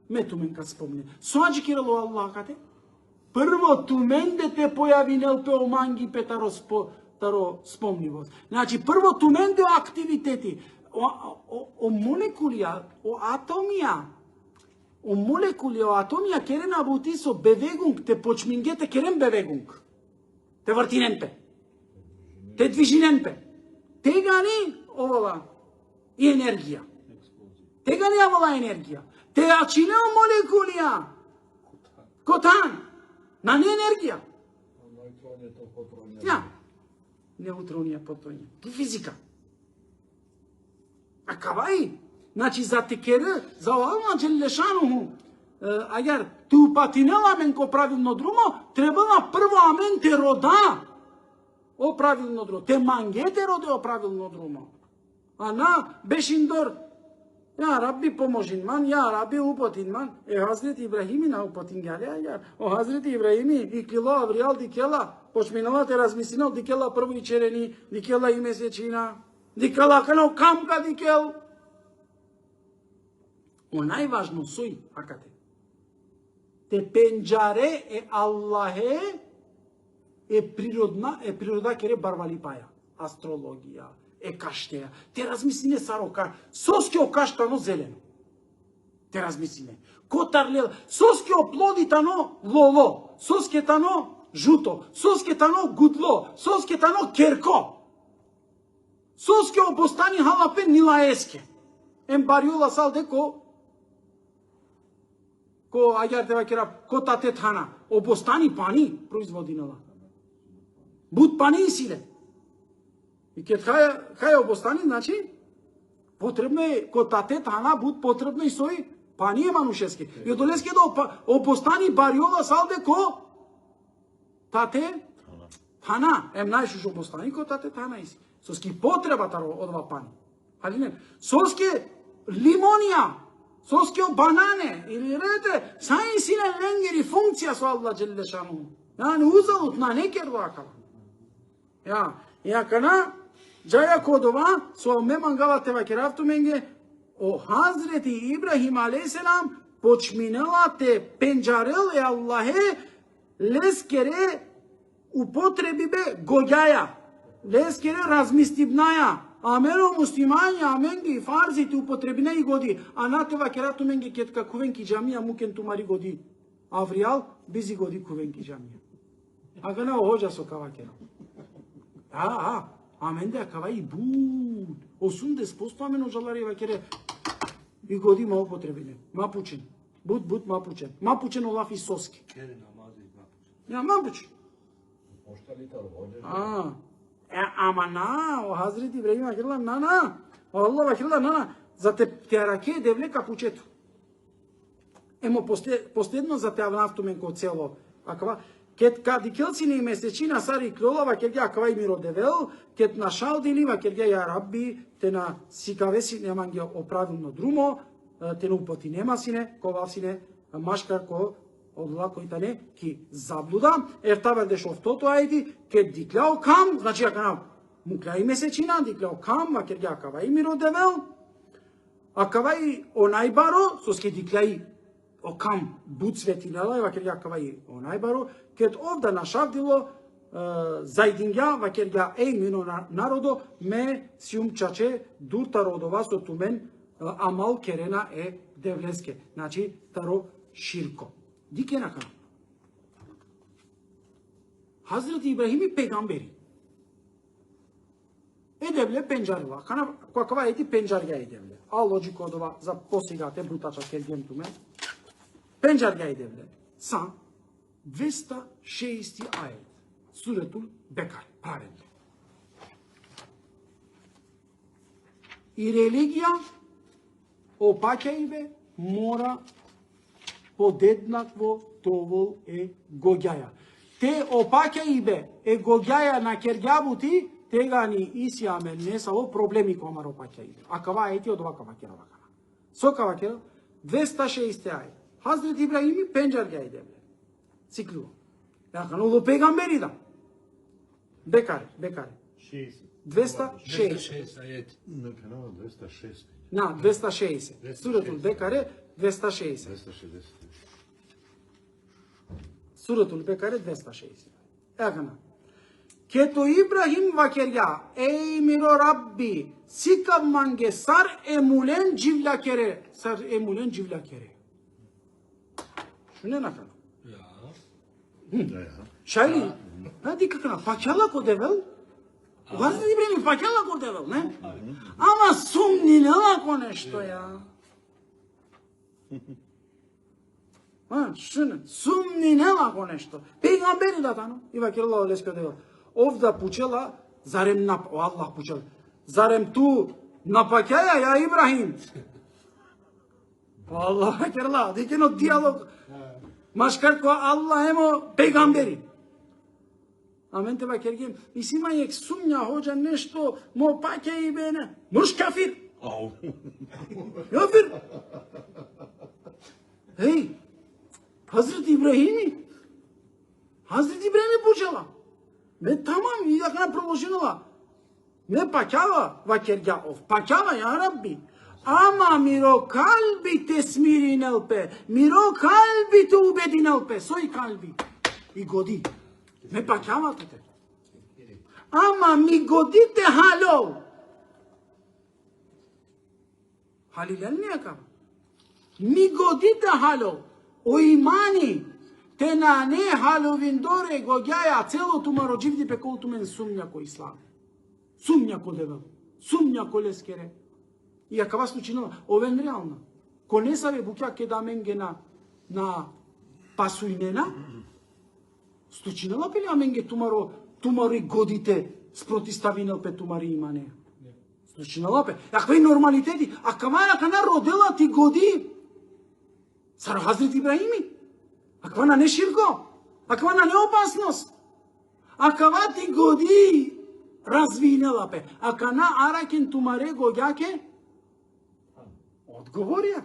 A: ме тумен кад спомнин. Соаджи кирало Аллах кате? Прво, тумен де те појавинел пе оманги петаро спомнивост. Значи, прво туменде активитети, о молекулија, о атомија, керен абути со бевегунг, те почмингете керен бевегунг. Те вртиненпе. Те движиненпе. Тега ни овала и енергија. Тега ни овала енергија. Те ачинео молекулија. Котан. На не енергија. Ja. Неутронија потроње. Физика. А кавај, значи за текеры, за Аллах Джелешануху, агар ти упатинел амен ко правилно друмо, требала прво амен те рода о правилно друмо. Те манге те роде о правилно друмо. А на бешиндор, ја Рабби поможин ман, ја Рабби упатин ман, Хазрети Ибрахими на упатин гале, агар, о Хазрети Ибрахими, и кило авријал дикела, почминала те размислинал, дикела прво и черени, дикела и месечина, дикела канал камка дикел. O најважно сој, акате. Те пенџаре е Аллахе е природа кере барвалипаја. Астрологија, е каштеја. Те размислине сарока, соске окаштано зелено. Те размислине. Котарлел, соске оплодитано лоло, соскетано жуто, соскетано гудло, соскетано керко. Соске обостани халапен нилаеске. Ембариула салдеко ко агар те вакера котате тана, обостани пани производинала. Буд пани силе. И кет хај обостани, значи, потребно е, ко тате тана буд потребно и сој пани е манушески. И одолеске да обостани бариола салде ко тате тана. Најшуш обостани ко тате тана иси. Соски потреба таро одва пани. Али не, соске лимонија, соске банане, или рете, сај сине ленгери функција со Аллах Джелешану. Не узалут на некер вакава. Ја кана, джаја кодова, со мемангала те вакерафту менге, о Хазрети Ибрахим алейхиссалам почминала пенџарел е Аллахе, лескере употребибе гоѓаја, лескере размистибнаја, амено муслимања, аменги фарзите употребина и годи, а на те вакерафту менге кетка кувенки џамија мукен тумари годи, авријал бизи годи кувенки џамија. А гана оhođa со кавакера. Амен да кава и буд. 80% амено жалари вакере и годи ма употребине. Мапучен. Буд мапучен. Мапучен олаф и соски. Ја мапучен. Ама на, о Хазрет Ибрахим вакерла на. Аллах вакерла на. За те раке девле капучето. Емо последно за те авнафтумен ко цело. Аква кет кадикелцини и месечина сари клолава кергја аква и миродевел, кет на шалдилива кергја ја рабби, те на сикавеси неманге оправилно друмо, те на употи немасине, ковавсине, машкар ко одла којтане ки заблуда, ертавел дешовтото ајди, кет дикляо кам, значи ја канав мукля и месечина, дикляо кам, а кергја аква и миродевел, аква и онајбаро, соске дикляи окам буд светинала, вакерја кава и онајбаро, кет овда нашавдило зајдингја, вакерја мино народо, ме сиум чаче дурта родова со тумен амал керена е девлеске, значи таро ширко. Дике накана. Хазрет Ибрахими пегамбери. Девле пенџарила, каква ети пенџарја девле. А лоджи кодова за посигате бутача келген тумен. Пенџарја девле. Са 260 ајет. Суретул Бекар, правилно. И религија опаќајбе мора подеднакво товол е гоѓаја. Те опаќајбе е гоѓаја на кергјабути, тега ни исиаме несало проблеми комар опаќајбе. А кава ети од овака вакера вакана. Со кавакера 260 ајет. Хазрет Ибрахими пенџарја девле. Циклува. Јакануло пегамбери да. Бекаре. 260.
B: Не канала 206.
A: На, 260. Суретул Бекаре 260. Суретул Бекаре 260. Јакана. Кето Ибрахим вакерја, миро Рабби, сикав манге сар емулен дживля кере. Сар емулен дживля кере. Шуне накана? Шайли, ди какана, паќала ко девел? Хазрет Ибрахим паќала ко девел, не? Ама сумнинела ко нешто ја. Шуне, сумнинела ко нешто. Пегамбери да тано, и вакерла олеска девел. Овда пучела, зарем на Аллах пучел. Зарем ту напаќаја ја Ибрахим. Аллах вакерла, дикено диалог. Машкар ко Аллах емо пегамбери. Амен те вакергем. И си мајек сумња хоđа нешто, мо паќа и бене. Муш кафир. Кафир. Хазрет Ибрахими. Хазрет Ибрахими пучела. Ме тамам и јакна проложинала. Ме паќава вакергјаов. Паќава ја Рабби. Ама миро калби те смири нелпе, миро калби те убеди нелпе, сој калби. И годи. Ме паќавате те. Ама ми годите халол. Халилен не е кава. Ми годите халол. О имани. Те на не халовиндоре гоѓаја целото мародживди пеколту мен сумња ко ислам. Сумња ко девел. Сумња ко лескере. И ако вас случило, овен реално. Ко не саве буќа ке да менге на пасујнена, случинала пели аменге тумаро тумари годите спротиставинел пе тумари имане. Случинала пе. Акве нормалитети, а кана родела ти годи. Сара Хазрет Ибраими. Аква на не ширко. Аква на не опасност. Аква ти годи развинела пе. Акана аракен тумаре гоѓаке одговорија.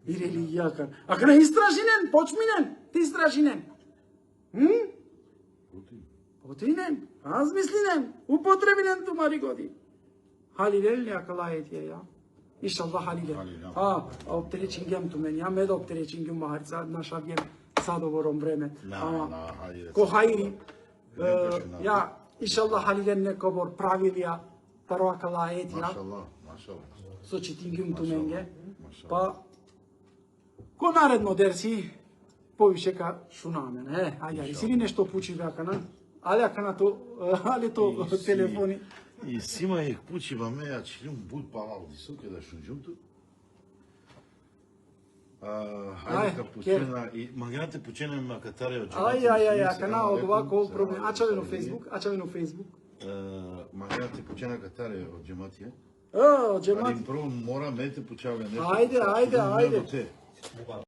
A: И религијака. Акана истражинен, почминен, ти истражинен. Потинен, размислинен, употребинен тумари годи. Халилел някала етија. İnşallah Halil'e. Optereçingem tu meni. Ja med optereçingem bahar sad naša vjem sadovorom vreme. Ko hayri. Ja inşallah Halil'en neko bor pravilja taroakala etja.
B: Mašallah.
A: So čitingem tu menge. Pa ko naredno dersi повише ка шунамен. Ајде, си ли нешто пучи вакана? Ali to telefoni.
B: И сима их пучива меја чилум буд павал дисоке да шуџунту. Ајде пучена и магината пучена ма катаре од џемати.
A: Ај, кана од овако проблем. Ачаве на Facebook.
B: Магината пучена катаре од џематија.
A: Од џемати.
B: Али прво мора мете пучаве нешто.
A: Ајде.